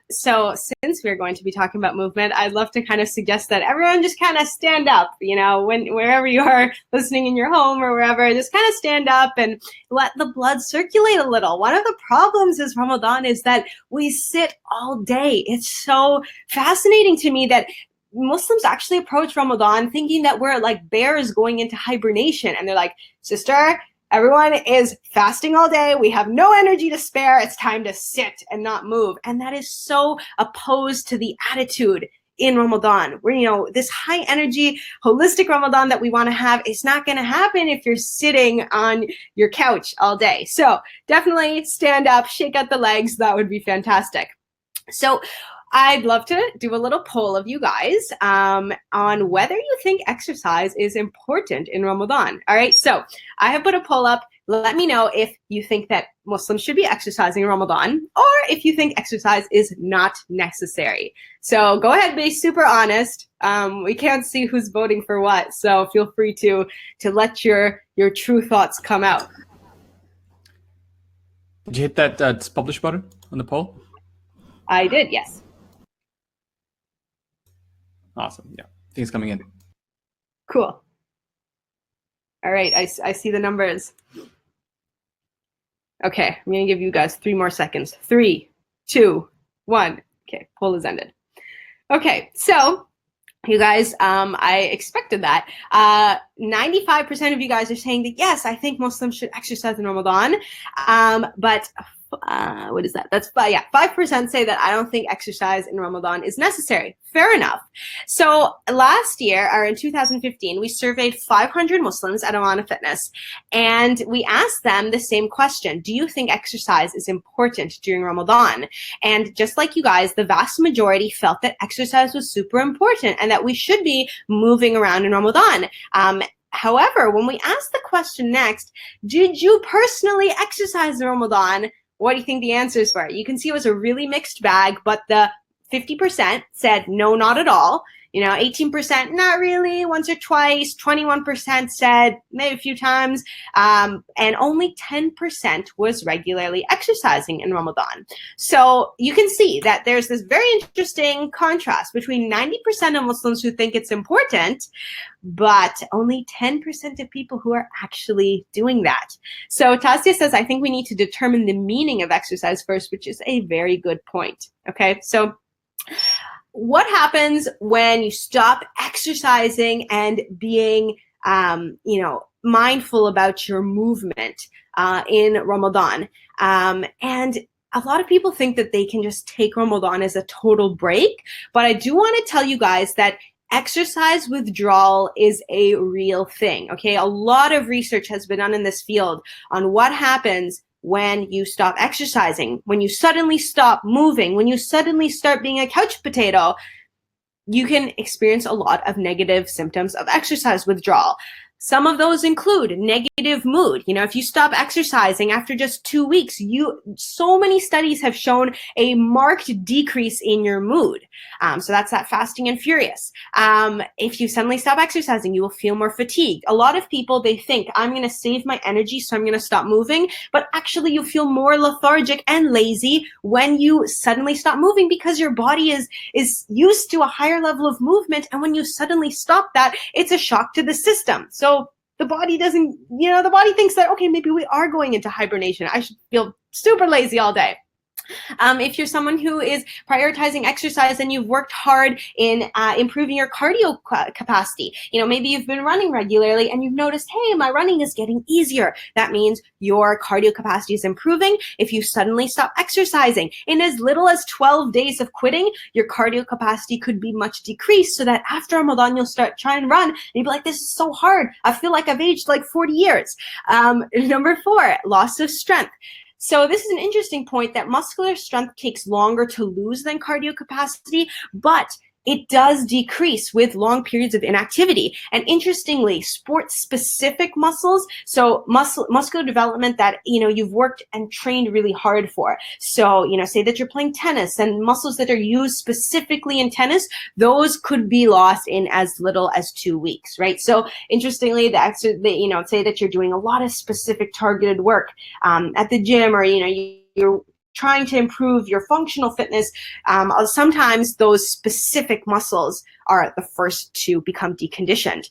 So since we're going to be talking about movement, I'd love to kind of suggest that everyone just kind of stand up, wherever you are listening in your home or wherever, just kind of stand up and let the blood circulate a little. One of the problems is Ramadan is that we sit all day. It's so fascinating to me that Muslims actually approach Ramadan thinking that we're like bears going into hibernation. And they're like, sister, everyone is fasting all day. We have no energy to spare. It's time to sit and not move. And that is so opposed to the attitude in Ramadan. Where, this high energy, holistic Ramadan that we want to have is not going to happen if you're sitting on your couch all day. So definitely stand up, shake out the legs. That would be fantastic. So I'd love to do a little poll of you guys on whether you think exercise is important in Ramadan. All right, so I have put a poll up. Let me know if you think that Muslims should be exercising in Ramadan, or if you think exercise is not necessary. So go ahead, be super honest. We can't see who's voting for what, so feel free to let your true thoughts come out. Did you hit that publish button on the poll? I did, yes. Awesome. Yeah, things coming in. Cool. All right, I see the numbers. Okay, I'm going to give you guys 3 more seconds. 3, 2, 1. Okay, poll is ended. Okay, so you guys, I expected that. 95% of you guys are saying that, yes, I think Muslims should exercise in Ramadan, but what is that? That's 5% say that I don't think exercise in Ramadan is necessary. Fair enough. So last year, or in 2015, we surveyed 500 Muslims at Amana Fitness, and we asked them the same question: do you think exercise is important during Ramadan? And just like you guys, the vast majority felt that exercise was super important and that we should be moving around in Ramadan. However, when we asked the question next, did you personally exercise in Ramadan? What do you think the answers were? You can see it was a really mixed bag, but the 50% said no, not at all. 18% not really, once or twice. 21% said maybe a few times, and only 10% was regularly exercising in Ramadan. So you can see that there's this very interesting contrast between 90% of Muslims who think it's important, but only 10% of people who are actually doing that. So Tasia says, I think we need to determine the meaning of exercise first, which is a very good point. Okay, so what happens when you stop exercising and being, mindful about your movement in Ramadan? And a lot of people think that they can just take Ramadan as a total break, but I do want to tell you guys that exercise withdrawal is a real thing, okay? A lot of research has been done in this field on what happens when you stop exercising, when you suddenly stop moving, when you suddenly start being a couch potato. You can experience a lot of negative symptoms of exercise withdrawal. Some of those include negative mood. If you stop exercising after just 2 weeks, so many studies have shown a marked decrease in your mood. So that's that fasting and furious. If you suddenly stop exercising, you will feel more fatigued. A lot of people, they think, I'm going to save my energy, so I'm going to stop moving. But actually, you feel more lethargic and lazy when you suddenly stop moving, because your body is used to a higher level of movement. And when you suddenly stop that, it's a shock to the system. So the body doesn't, the body thinks that, okay, maybe we are going into hibernation. I should feel super lazy all day. If you're someone who is prioritizing exercise and you've worked hard in improving your cardio capacity, maybe you've been running regularly and you've noticed, hey, my running is getting easier. That means your cardio capacity is improving. If you suddenly stop exercising, in as little as 12 days of quitting, your cardio capacity could be much decreased, so that after Ramadan, you'll start trying to run and you'll be like, this is so hard. I feel like I've aged like 40 years. Number 4, loss of strength. So this is an interesting point, that muscular strength takes longer to lose than cardio capacity, but it does decrease with long periods of inactivity. And interestingly, sport-specific muscles, so muscular development that, you've worked and trained really hard for. So, say that you're playing tennis, and muscles that are used specifically in tennis, those could be lost in as little as 2 weeks, right? So interestingly, say that you're doing a lot of specific targeted work at the gym, or, you're trying to improve your functional fitness, sometimes those specific muscles are the first to become deconditioned.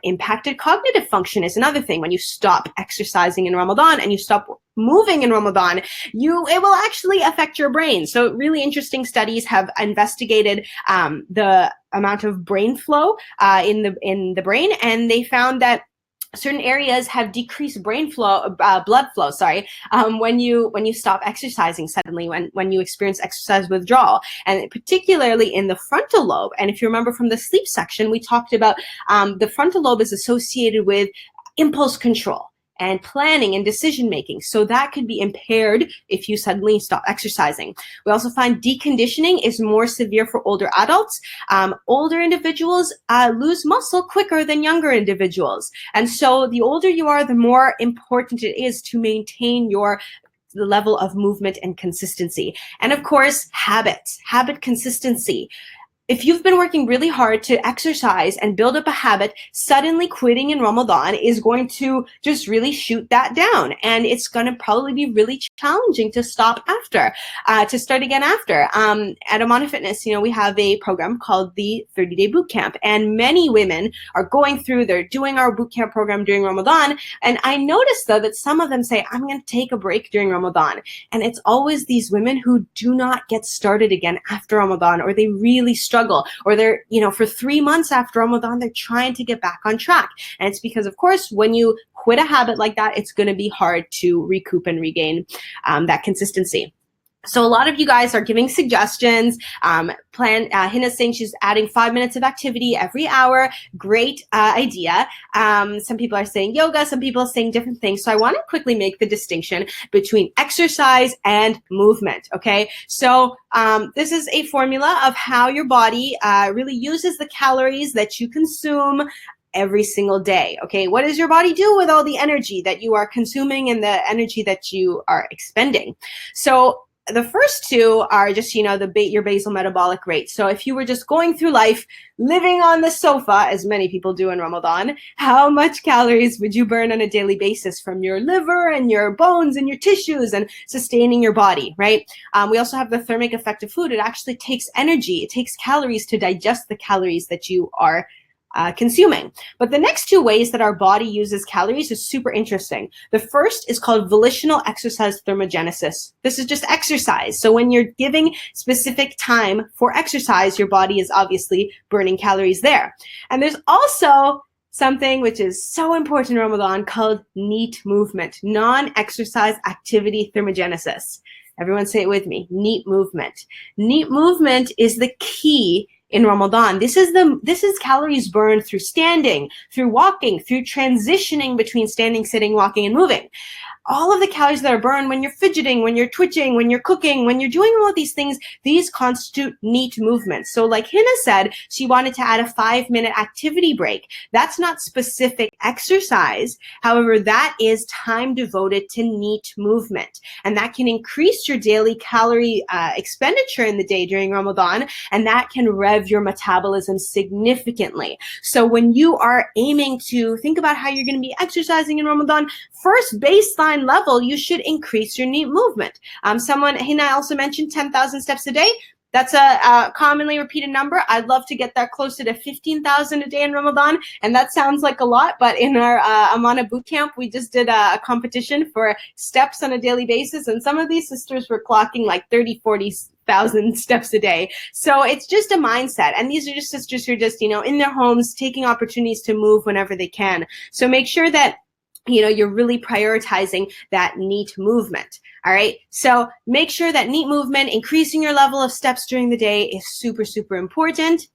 Impacted cognitive function is another thing. When you stop exercising in Ramadan and you stop moving in Ramadan, it will actually affect your brain. So really interesting studies have investigated the amount of brain flow in the brain, and they found that certain areas have decreased blood flow, when you stop exercising suddenly, when you experience exercise withdrawal, and particularly in the frontal lobe. And if you remember from the sleep section, we talked about the frontal lobe is associated with impulse control and planning and decision making. So that could be impaired if you suddenly stop exercising. We also find deconditioning is more severe for older adults. Older individuals lose muscle quicker than younger individuals. And so the older you are, the more important it is to maintain the level of movement and consistency. And of course, habit consistency. If you've been working really hard to exercise and build up a habit, suddenly quitting in Ramadan is going to just really shoot that down. And it's going to probably be really challenging to stop after, to start again after. At Amana Fitness, we have a program called the 30-Day Boot Camp. And many women are they're doing our boot camp program during Ramadan. And I noticed, though, that some of them say, I'm going to take a break during Ramadan. And it's always these women who do not get started again after Ramadan, or they really struggle, or they're, for 3 months after Ramadan, they're trying to get back on track. And it's because, of course, when you quit a habit like that, it's going to be hard to recoup and regain that consistency. So a lot of you guys are giving suggestions. Hina's saying she's adding 5 minutes of activity every hour. Great idea. Some people are saying yoga. Some people are saying different things. So I want to quickly make the distinction between exercise and movement. Okay. So this is a formula of how your body really uses the calories that you consume every single day. Okay. What does your body do with all the energy that you are consuming and the energy that you are expending? So the first two are just, your basal metabolic rate. So if you were just going through life, living on the sofa, as many people do in Ramadan, how much calories would you burn on a daily basis from your liver and your bones and your tissues and sustaining your body, right? We also have the thermic effect of food. It actually takes energy. It takes calories to digest the calories that you are consuming. But the next two ways that our body uses calories is super interesting. The first is called volitional exercise thermogenesis. This is just exercise. So when you're giving specific time for exercise, your body is obviously burning calories there. And there's also something which is so important in Ramadan called NEAT movement, non-exercise activity thermogenesis. Everyone say it with me, NEAT movement. NEAT movement is the key in Ramadan. This is calories burned through standing, through walking, through transitioning between standing, sitting, walking, and moving. All of the calories that are burned when you're fidgeting, when you're twitching, when you're cooking, when you're doing all of these things, these constitute NEAT movements. So like Hina said, she wanted to add a 5-minute activity break. That's not specific exercise. However, that is time devoted to NEAT movement. And that can increase your daily calorie expenditure in the day during Ramadan, and that can rev your metabolism significantly. So when you are aiming to think about how you're going to be exercising in Ramadan, first baseline level, you should increase your NEAT movement. Hina also mentioned 10,000 steps a day. That's a commonly repeated number. I'd love to get that closer to 15,000 a day in Ramadan. And that sounds like a lot, but in our Amana bootcamp, we just did a competition for steps on a daily basis. And some of these sisters were clocking like 30, 40,000 steps a day. So it's just a mindset. And these are just sisters who are just, in their homes, taking opportunities to move whenever they can. So make sure that you're really prioritizing that NEAT movement. All right. So make sure that NEAT movement, increasing your level of steps during the day is super, super important.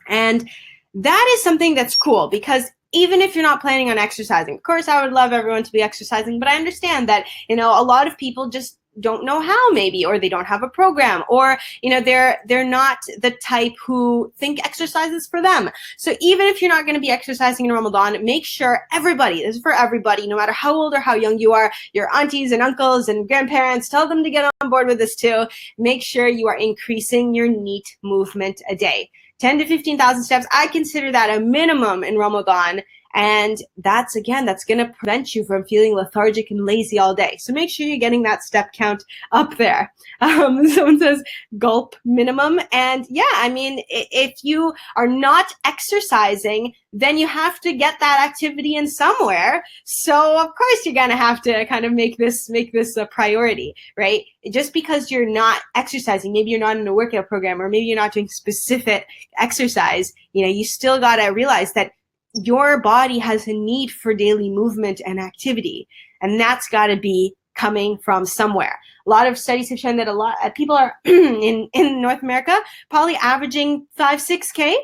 And that is something that's cool because even if you're not planning on exercising, of course, I would love everyone to be exercising, but I understand that, a lot of people just don't know how maybe, or they don't have a program, or, they're not the type who think exercise is for them. So even if you're not going to be exercising in Ramadan, make sure this is for everybody, no matter how old or how young you are, your aunties and uncles and grandparents, tell them to get on board with this too. Make sure you are increasing your NEAT movement a day. 10 to 15,000 steps, I consider that a minimum in Ramadan. And that's going to prevent you from feeling lethargic and lazy all day. So make sure you're getting that step count up there. Someone says gulp minimum. And yeah, if you are not exercising, then you have to get that activity in somewhere. So of course you're going to have to kind of make this a priority, right? Just because you're not exercising, maybe you're not in a workout program, or maybe you're not doing specific exercise, you still got to realize that your body has a need for daily movement and activity, and that's got to be coming from somewhere. A lot of studies have shown that a lot of people are in North America probably averaging 5-6K,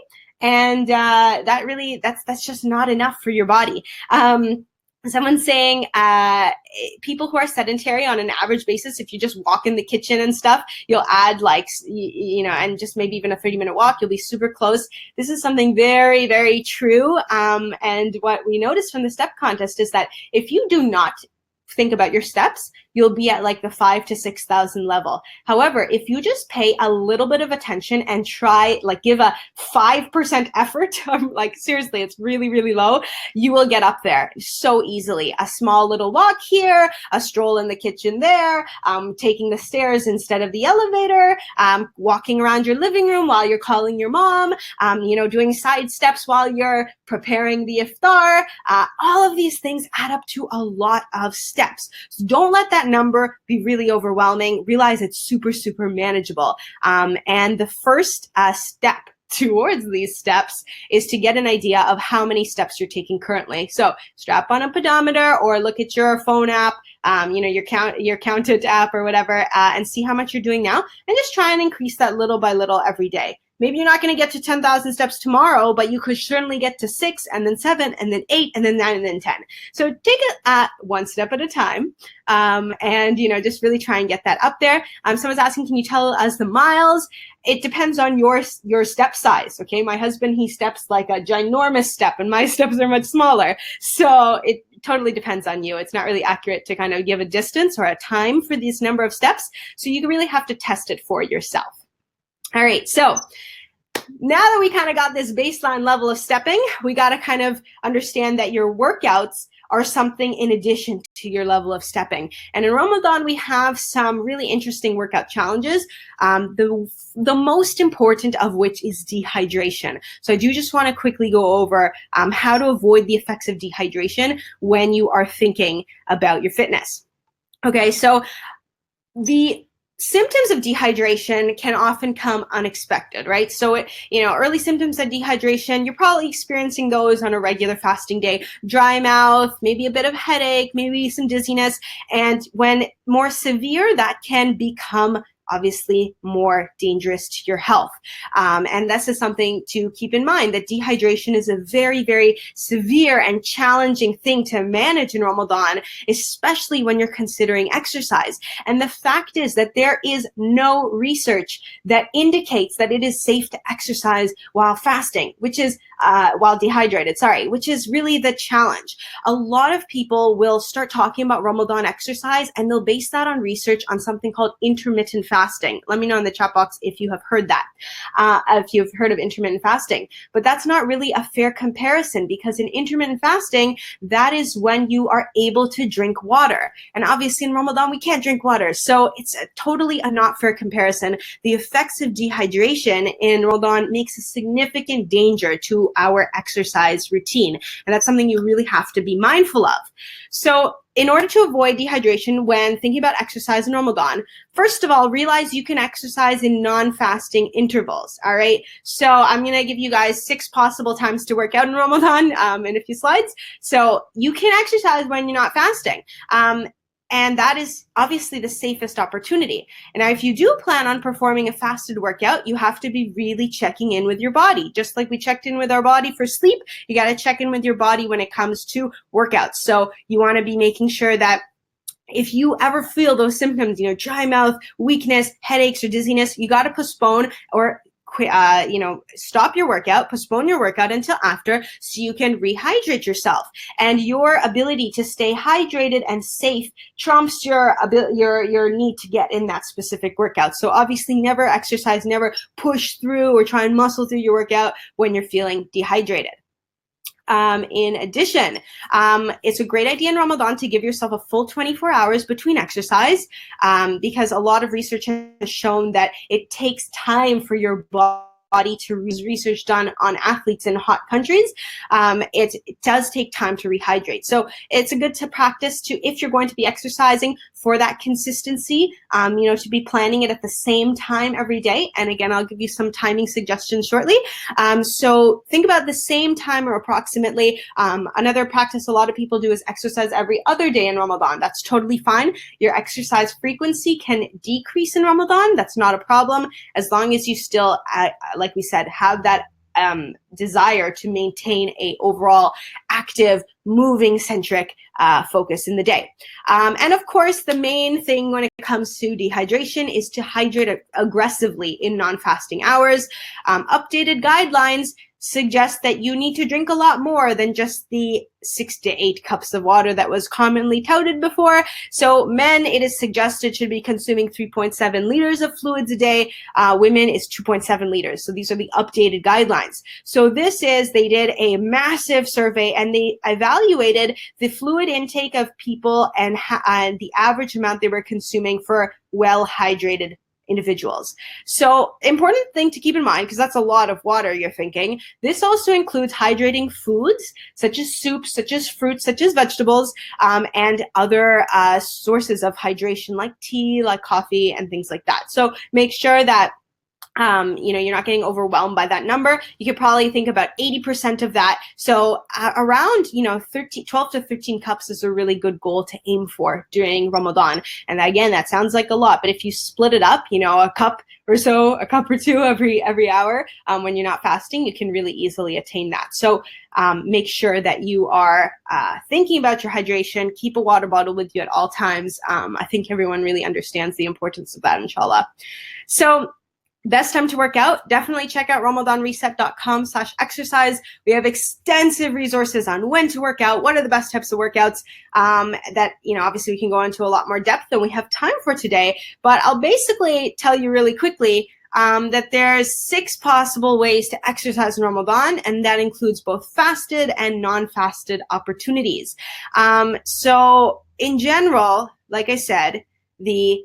and that's just not enough for your body. Someone's saying people who are sedentary on an average basis, if you just walk in the kitchen and stuff, you'll add and just maybe even a 30-minute walk, you'll be super close. This is something very, very true. And what we noticed from the step contest is that if you do not think about your steps, you'll be at like the 5,000 to 6,000 level. However, if you just pay a little bit of attention and try, give a 5% effort, seriously, it's really, really low, you will get up there so easily. A small little walk here, a stroll in the kitchen there, taking the stairs instead of the elevator, walking around your living room while you're calling your mom, doing side steps while you're preparing the iftar. All of these things add up to a lot of steps. So don't let that number be really overwhelming. Realize it's super, super manageable. And the first step towards these steps is to get an idea of how many steps you're taking currently. So strap on a pedometer or look at your phone app, your Count It app or whatever, and see how much you're doing now, and just try and increase that little by little every day. Maybe you're not going to get to 10,000 steps tomorrow, but you could certainly get to 6 and then 7 and then 8 and then 9 and then 10. So take it one step at a time, and just really try and get that up there. Someone's asking, can you tell us the miles? It depends on your step size. Okay, my husband, he steps like a ginormous step, and my steps are much smaller. So it totally depends on you. It's not really accurate to kind of give a distance or a time for this number of steps. So you really have to test it for yourself. All right, so now that we kind of got this baseline level of stepping, we got to kind of understand that your workouts are something in addition to your level of stepping. And in Ramadan, we have some really interesting workout challenges, the most important of which is dehydration. So I do just want to quickly go over how to avoid the effects of dehydration when you are thinking about your fitness. Okay, so the symptoms of dehydration can often come unexpected, right? So, early symptoms of dehydration, you're probably experiencing those on a regular fasting day. Dry mouth, maybe a bit of headache, maybe some dizziness. And when more severe, that can become obviously more dangerous to your health. And this is something to keep in mind, that dehydration is a very, very severe and challenging thing to manage in Ramadan, especially when you're considering exercise. And the fact is that there is no research that indicates that it is safe to exercise while fasting, which is while dehydrated, which is really the challenge. A lot of people will start talking about Ramadan exercise and they'll base that on research on something called intermittent fasting. Let me know in the chat box if you have heard that, if you've heard of intermittent fasting. But that's not really a fair comparison, because in intermittent fasting, that is when you are able to drink water. And obviously in Ramadan, we can't drink water. So it's totally a not fair comparison. The effects of dehydration in Ramadan makes a significant danger to our exercise routine. And that's something you really have to be mindful of. So in order to avoid dehydration when thinking about exercise in Ramadan, first of all, realize you can exercise in non-fasting intervals, all right? So I'm gonna give you guys 6 possible times to work out in Ramadan in a few slides. So you can exercise when you're not fasting. And that is obviously the safest opportunity. And now if you do plan on performing a fasted workout, you have to be really checking in with your body. Just like we checked in with our body for sleep, you got to check in with your body when it comes to workouts. So you want to be making sure that if you ever feel those symptoms, dry mouth, weakness, headaches, or dizziness, you got to postpone or stop your workout, postpone your workout until after, so you can rehydrate yourself. And your ability to stay hydrated and safe trumps your need to get in that specific workout. So obviously never exercise, never push through or try and muscle through your workout when you're feeling dehydrated. In addition, it's a great idea in Ramadan to give yourself a full 24 hours between exercise, because a lot of research has shown that it takes time for your body to research done on athletes in hot countries. It does take time to rehydrate. So it's a good to practice to, if you're going to be exercising, for that consistency, to be planning it at the same time every day. And again, I'll give you some timing suggestions shortly. So think about the same time or approximately. Another practice a lot of people do is exercise every other day in Ramadan. That's totally fine. Your exercise frequency can decrease in Ramadan. That's not a problem, as long as you still, like we said, have that desire to maintain a overall active, moving centric focus in the day. And of course, the main thing when it comes to dehydration is to hydrate aggressively in non-fasting hours. Updated guidelines suggest that you need to drink a lot more than just the 6 to 8 cups of water that was commonly touted before. So men, it is suggested, should be consuming 3.7 liters of fluids a day. Women is 2.7 liters. So these are the updated guidelines. So they did a massive survey and they evaluated the fluid intake of people and the average amount they were consuming for well-hydrated individuals. So important thing to keep in mind, because that's a lot of water you're thinking, this also includes hydrating foods such as soups, such as fruits, such as vegetables, and other sources of hydration like tea, like coffee, and things like that. So make sure that You're not getting overwhelmed by that number. You could probably think about 80% of that. So around, 12 to 13 cups is a really good goal to aim for during Ramadan. And again, that sounds like a lot, but if you split it up, a cup or so, a cup or two every hour, when you're not fasting, you can really easily attain that. So make sure that you are thinking about your hydration. Keep a water bottle with you at all times. I think everyone really understands the importance of that, inshallah. So best time to work out, definitely check out ramadanreset.com/exercise. We have extensive resources on when to work out, what are the best types of workouts that, obviously we can go into a lot more depth than we have time for today. But I'll basically tell you really quickly that there's 6 possible ways to exercise in Ramadan, and that includes both fasted and non-fasted opportunities. So in general, like I said, the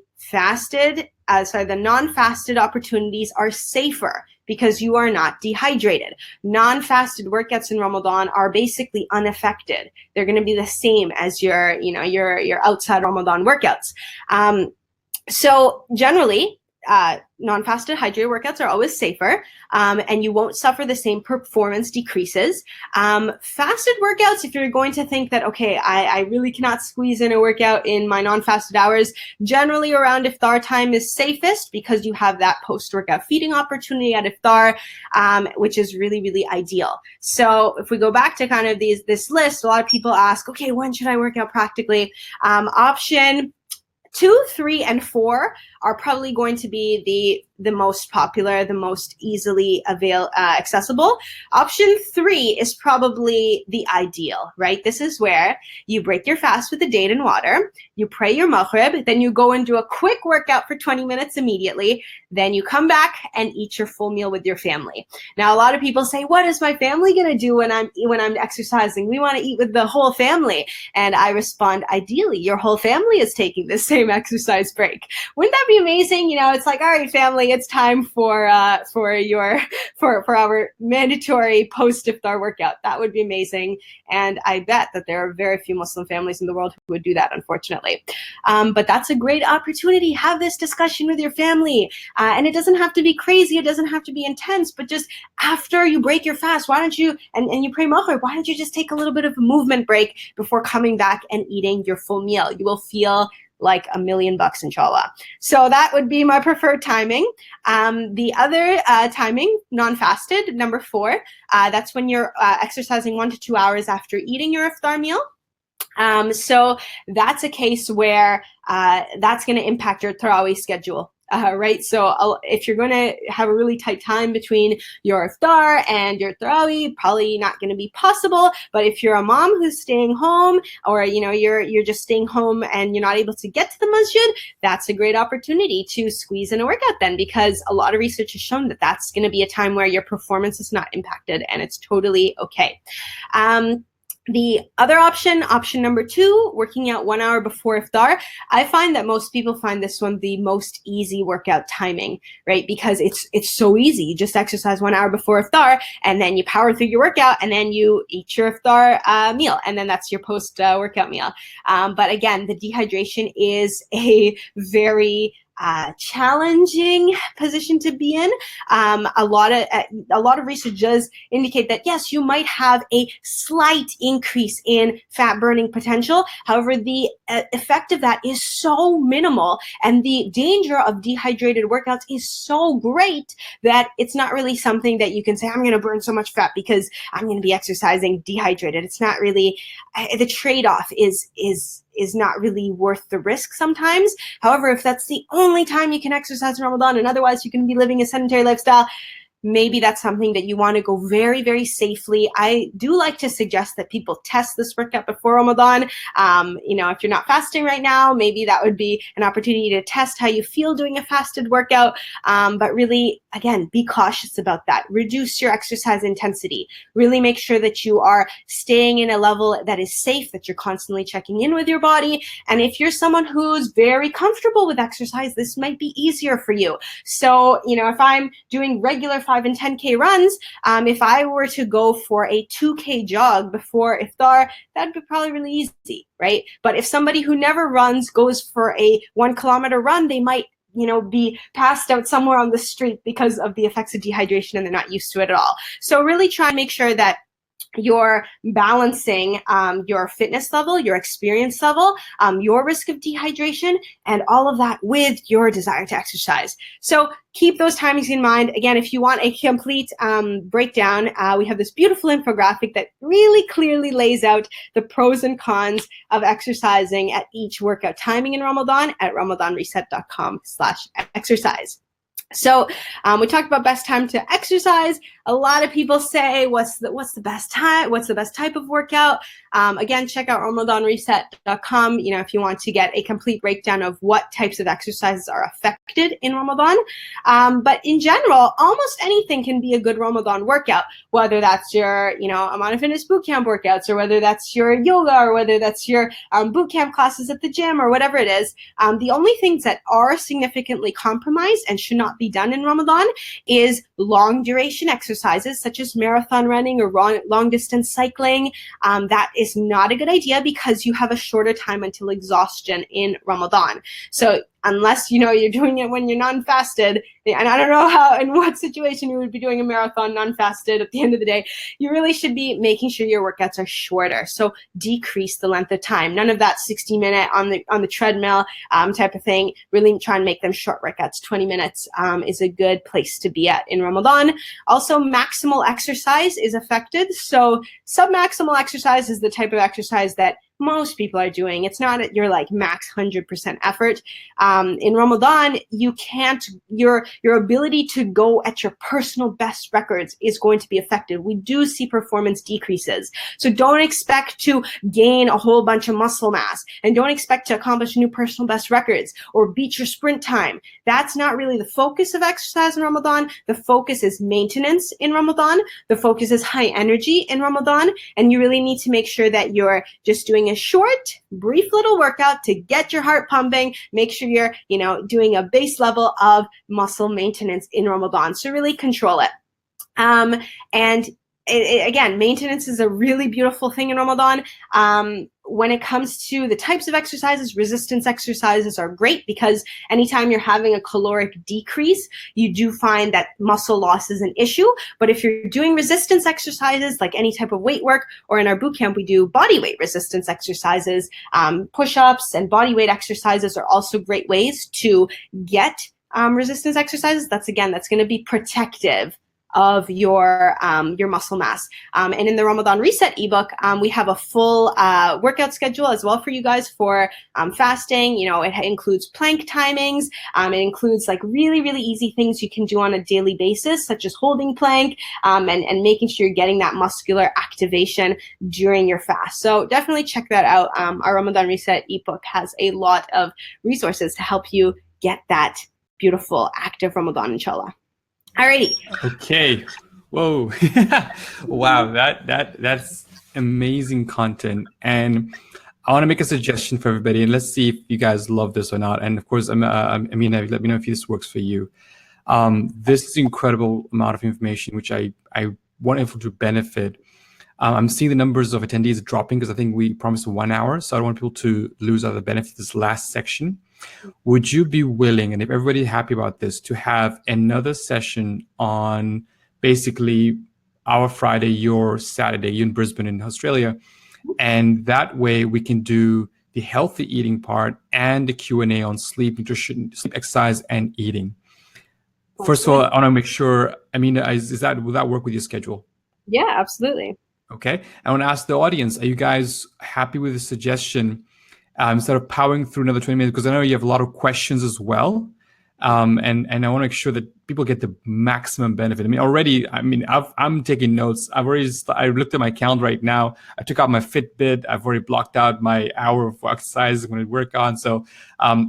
non-fasted opportunities are safer because you are not dehydrated. Non-fasted workouts in Ramadan are basically unaffected. They're going to be the same as your outside Ramadan workouts. So generally, non-fasted hydrated workouts are always safer, and you won't suffer the same performance decreases. Fasted workouts, if you're going to think that, okay, I really cannot squeeze in a workout in my non-fasted hours, generally around iftar time is safest because you have that post-workout feeding opportunity at iftar, which is really, really ideal. So if we go back to kind of this list, a lot of people ask, okay, when should I work out practically? Option 2, 3, and 4 are probably going to be the most popular, the most easily accessible. Option 3 is probably the ideal, right? This is where you break your fast with a date and water, you pray your maghrib, then you go and do a quick workout for 20 minutes immediately, then you come back and eat your full meal with your family. Now, a lot of people say, what is my family gonna do when I'm exercising? We wanna eat with the whole family. And I respond, ideally, your whole family is taking the same exercise break. Wouldn't that be amazing? It's like, all right, family, it's time for our mandatory post-iftar workout. That would be amazing. And I bet that there are very few Muslim families in the world who would do that, unfortunately. But that's a great opportunity. Have this discussion with your family. And it doesn't have to be crazy. It doesn't have to be intense, but just after you break your fast, why don't you, and you pray maghrib, why don't you just take a little bit of a movement break before coming back and eating your full meal? You will feel like $1 million, inshallah. So that would be my preferred timing. The other timing, non-fasted, number 4, that's when you're exercising 1 to 2 hours after eating your iftar meal. So that's a case where that's going to impact your Tarawih schedule. Right? So if you're going to have a really tight time between your iftar and your Tarawih, probably not going to be possible. But if you're a mom who's staying home, or you're just staying home and you're not able to get to the masjid, that's a great opportunity to squeeze in a workout then, because a lot of research has shown that that's going to be a time where your performance is not impacted, and it's totally okay. The other option number 2, working out 1 hour before iftar. I find that most people find this one the most easy workout timing, right? Because it's so easy. You just exercise 1 hour before iftar, and then you power through your workout, and then you eat your iftar meal, and then that's your post workout meal. But again, the dehydration is a very challenging position to be in. A lot of research does indicate that yes, you might have a slight increase in fat burning potential. However, the effect of that is so minimal, and the danger of dehydrated workouts is so great that it's not really something that you can say, I'm going to burn so much fat because I'm going to be exercising dehydrated. It's not really, the trade-off is not really worth the risk sometimes. However, if that's the only time you can exercise in Ramadan and otherwise you can be living a sedentary lifestyle, maybe that's something that you want to go very, very safely. I do like to suggest that people test this workout before Ramadan. If you're not fasting right now, maybe that would be an opportunity to test how you feel doing a fasted workout. But really, again, be cautious about that. Reduce your exercise intensity. Really make sure that you are staying in a level that is safe, that you're constantly checking in with your body. And if you're someone who's very comfortable with exercise, this might be easier for you. So, if I'm doing regular 5 and 10K runs, if I were to go for a 2K jog before iftar, that'd be probably really easy, right? But if somebody who never runs goes for a 1 kilometer run, they might be passed out somewhere on the street because of the effects of dehydration and they're not used to it at all. So really try and make sure that you're balancing your fitness level, your experience level, your risk of dehydration, and all of that with your desire to exercise. So keep those timings in mind. Again, if you want a complete breakdown, we have this beautiful infographic that really clearly lays out the pros and cons of exercising at each workout timing in Ramadan at ramadanreset.com/exercise. So we talked about best time to exercise. A lot of people say, what's the best time? What's the best type of workout? Again, check out ramadanreset.com, if you want to get a complete breakdown of what types of exercises are affected in Ramadan. But in general, almost anything can be a good Ramadan workout, whether that's your, Amana Fitness Bootcamp workouts, or whether that's your yoga, or whether that's your bootcamp classes at the gym, or whatever it is. The only things that are significantly compromised and should not be done in Ramadan is long duration exercises such as marathon running or long distance cycling. That is not a good idea because you have a shorter time until exhaustion in Ramadan. So unless you're doing it when you're non-fasted, and I don't know in what situation you would be doing a marathon non-fasted at the end of the day, you really should be making sure your workouts are shorter. So decrease the length of time. None of that 60-minute on the treadmill type of thing. Really try and make them short workouts. 20 minutes is a good place to be at in Ramadan. Also, maximal exercise is affected. So submaximal exercise is the type of exercise that most people are doing. It's not at your max 100% effort. In Ramadan, your ability to go at your personal best records is going to be affected. We do see performance decreases. So don't expect to gain a whole bunch of muscle mass, and don't expect to accomplish new personal best records or beat your sprint time. That's not really the focus of exercise in Ramadan. The focus is maintenance in Ramadan. The focus is high energy in Ramadan. And you really need to make sure that you're just doing a short, brief little workout to get your heart pumping. Make sure you're, doing a base level of muscle maintenance in Ramadan. So really control it. Again, maintenance is a really beautiful thing in Ramadan. When it comes to the types of exercises, resistance exercises are great because anytime you're having a caloric decrease, you do find that muscle loss is an issue. But if you're doing resistance exercises, like any type of weight work, or in our bootcamp, we do body weight resistance exercises, push-ups and body weight exercises are also great ways to get resistance exercises. That's going to be protective of your muscle mass. And in the Ramadan Reset ebook, we have a full workout schedule as well for you guys for fasting. It includes plank timings. It includes really, really easy things you can do on a daily basis, such as holding plank and making sure you're getting that muscular activation during your fast. So definitely check that out. Our Ramadan Reset ebook has a lot of resources to help you get that beautiful, active Ramadan, inshallah. Alrighty. Okay. Whoa. Wow. That's amazing content. And I want to make a suggestion for everybody, and let's see if you guys love this or not. And of course, Amina, let me know if this works for you. This is incredible amount of information, which I want everyone to benefit. I'm seeing the numbers of attendees dropping because I think we promised 1 hour. So I don't want people to lose out of the benefit of this last section. Would you be willing, and if everybody's happy about this, to have another session on basically our Friday, your Saturday, you in Brisbane in Australia, and that way we can do the healthy eating part and the Q&A on sleep, nutrition, sleep, exercise, and eating. First of all, I want to make sure, will that work with your schedule? Yeah, absolutely. Okay. I want to ask the audience, are you guys happy with the suggestion? Instead of powering through another 20 minutes, because I know you have a lot of questions as well. And I want to make sure that people get the maximum benefit. I'm taking notes. I looked at my calendar right now. I took out my Fitbit. I've already blocked out my hour of exercise I'm going to work on. So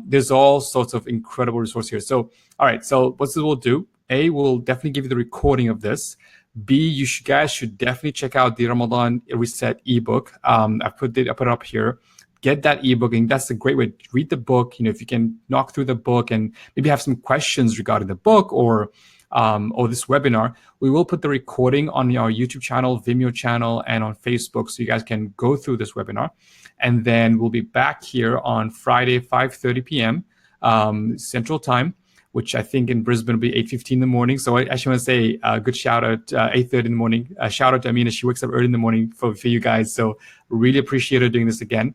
there's all sorts of incredible resources here. So, all right. So what we'll do, A, we'll definitely give you the recording of this. B, guys should definitely check out the Ramadan Reset ebook. I put it up here. Get that ebook, and that's a great way to read the book. If you can knock through the book and maybe have some questions regarding the book or this webinar, we will put the recording on our YouTube channel, Vimeo channel, and on Facebook, so you guys can go through this webinar. And then we'll be back here on Friday, 5:30 p.m. Central Time, which I think in Brisbane will be 8:15 in the morning. So I actually want to say a good shout out, 8:30 in the morning. Shout out to Amina. She wakes up early in the morning for you guys. So really appreciate her doing this again.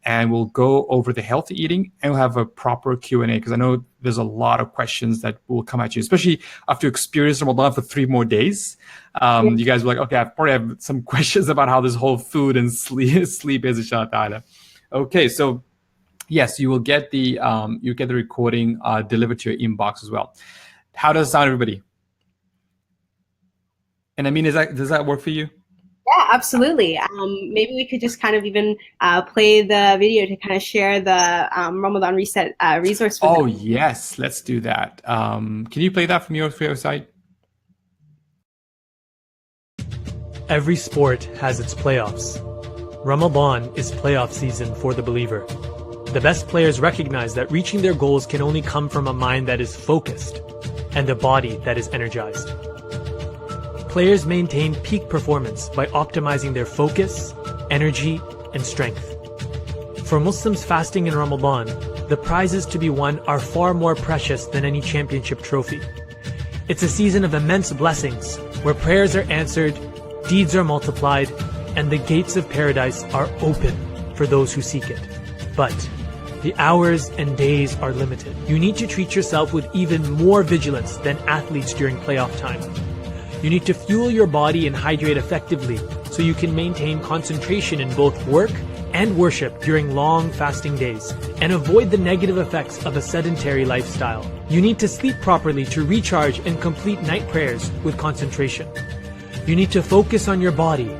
And we'll go over the healthy eating, and we'll have a proper Q&A, because I know there's a lot of questions that will come at you, especially after experiencing Ramadan for 3 more days. You guys were like, okay, I probably have some questions about how this whole food and sleep is, inshallah ta'ala. Okay, so yes, you will get the recording delivered to your inbox as well. How does it sound, everybody? And I mean, does that work for you? Yeah, absolutely. Maybe we could just kind of even play the video to kind of share the Ramadan Reset resource. Oh, yes, let's do that. Can you play that from your side? Every sport has its playoffs. Ramadan is playoff season for the believer. The best players recognize that reaching their goals can only come from a mind that is focused and a body that is energized. Players maintain peak performance by optimizing their focus, energy, and strength. For Muslims fasting in Ramadan, the prizes to be won are far more precious than any championship trophy. It's a season of immense blessings where prayers are answered, deeds are multiplied, and the gates of paradise are open for those who seek it. But the hours and days are limited. You need to treat yourself with even more vigilance than athletes during playoff time. You need to fuel your body and hydrate effectively so you can maintain concentration in both work and worship during long fasting days and avoid the negative effects of a sedentary lifestyle. You need to sleep properly to recharge and complete night prayers with concentration. You need to focus on your body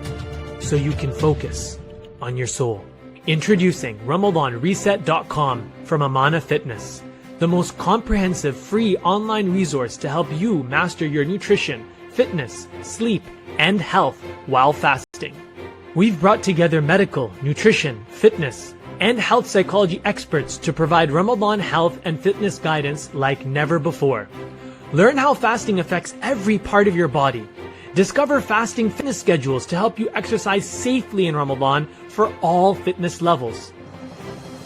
so you can focus on your soul. Introducing RamadanReset.com from Amana Fitness, the most comprehensive free online resource to help you master your nutrition, fitness, sleep, and health while fasting. We've brought together medical, nutrition, fitness, and health psychology experts to provide Ramadan health and fitness guidance like never before. Learn how fasting affects every part of your body. Discover fasting fitness schedules to help you exercise safely in Ramadan for all fitness levels.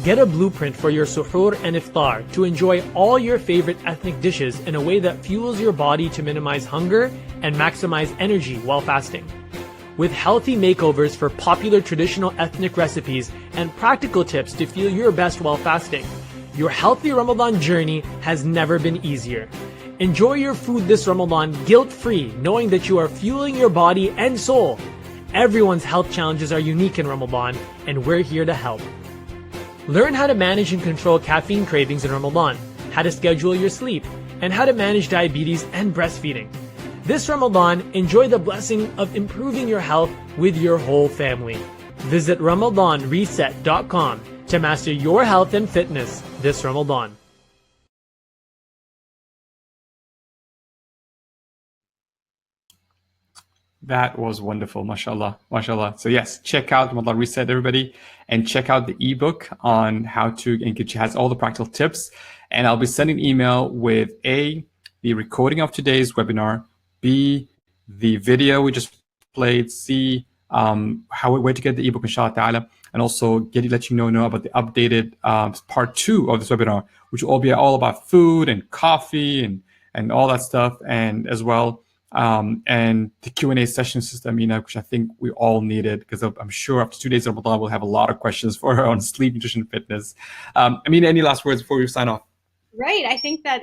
Get a blueprint for your suhoor and iftar to enjoy all your favorite ethnic dishes in a way that fuels your body to minimize hunger and maximize energy while fasting. With healthy makeovers for popular traditional ethnic recipes and practical tips to feel your best while fasting, your healthy Ramadan journey has never been easier. Enjoy your food this Ramadan guilt-free, knowing that you are fueling your body and soul. Everyone's health challenges are unique in Ramadan, and we're here to help. Learn how to manage and control caffeine cravings in Ramadan, how to schedule your sleep, and how to manage diabetes and breastfeeding. This Ramadan, enjoy the blessing of improving your health with your whole family. Visit RamadanReset.com to master your health and fitness this Ramadan. That was wonderful, mashallah, mashallah. So yes, check out Ramadan Reset, everybody, and check out the ebook on how to engage. It has all the practical tips, and I'll be sending an email with A, the recording of today's webinar, B, the video we just played, C, where to get the ebook, inshallah ta'ala, and also let you know about the updated part 2 of this webinar, which will be all about food and coffee and all that stuff, and as well. And the Q&A session system, which I think we all needed, because I'm sure after 2 days of Ramadan, we'll have a lot of questions for her on sleep, nutrition, fitness. Any last words before we sign off? Right. I think that,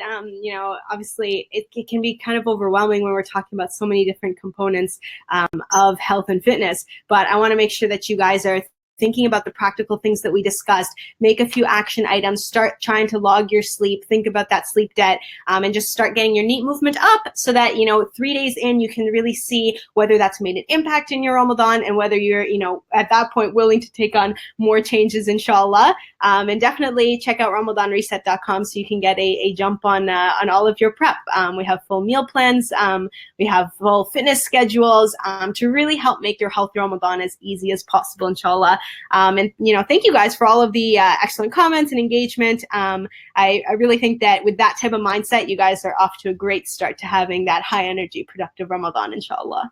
obviously it can be kind of overwhelming when we're talking about so many different components of health and fitness. But I want to make sure that you guys are thinking about the practical things that we discussed. Make a few action items, start trying to log your sleep, think about that sleep debt, and just start getting your NEAT movement up so that, 3 days in, you can really see whether that's made an impact in your Ramadan and whether you're, at that point willing to take on more changes, inshallah. And definitely check out RamadanReset.com so you can get a jump on all of your prep. We have full meal plans. We have full fitness schedules to really help make your healthy Ramadan as easy as possible, inshallah. And thank you guys for all of the excellent comments and engagement. I really think that with that type of mindset, you guys are off to a great start to having that high energy, productive Ramadan, inshallah.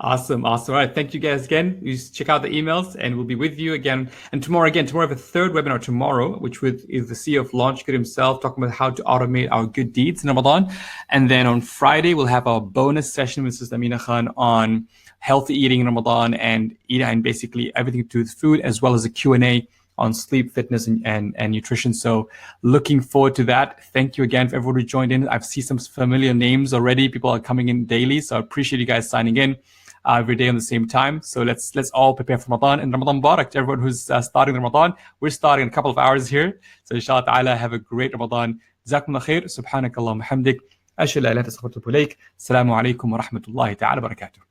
Awesome. All right. Thank you guys again. You just check out the emails and we'll be with you again. And tomorrow, we have a third webinar tomorrow, which is the CEO of LaunchGood himself talking about how to automate our good deeds in Ramadan. And then on Friday, we'll have our bonus session with Sister Amina Khan on healthy eating in Ramadan and basically everything to do with food, as well as a Q&A on sleep, fitness, and nutrition. So looking forward to that. Thank you again for everyone who joined in. I've seen some familiar names already. People are coming in daily. So I appreciate you guys signing in every day on the same time. So let's all prepare for Ramadan. And Ramadan Mubarak to everyone who's starting Ramadan. We're starting in a couple of hours here. So inshallah ta'ala, have a great Ramadan. Jazakumullah khair. Subhanakallahumma hamdik. Ashhadu an la ilaha illa anta astaghfiruka wa atubu ilaik. Assalamu alaikum wa rahmatullahi ta'ala wa barakatuh.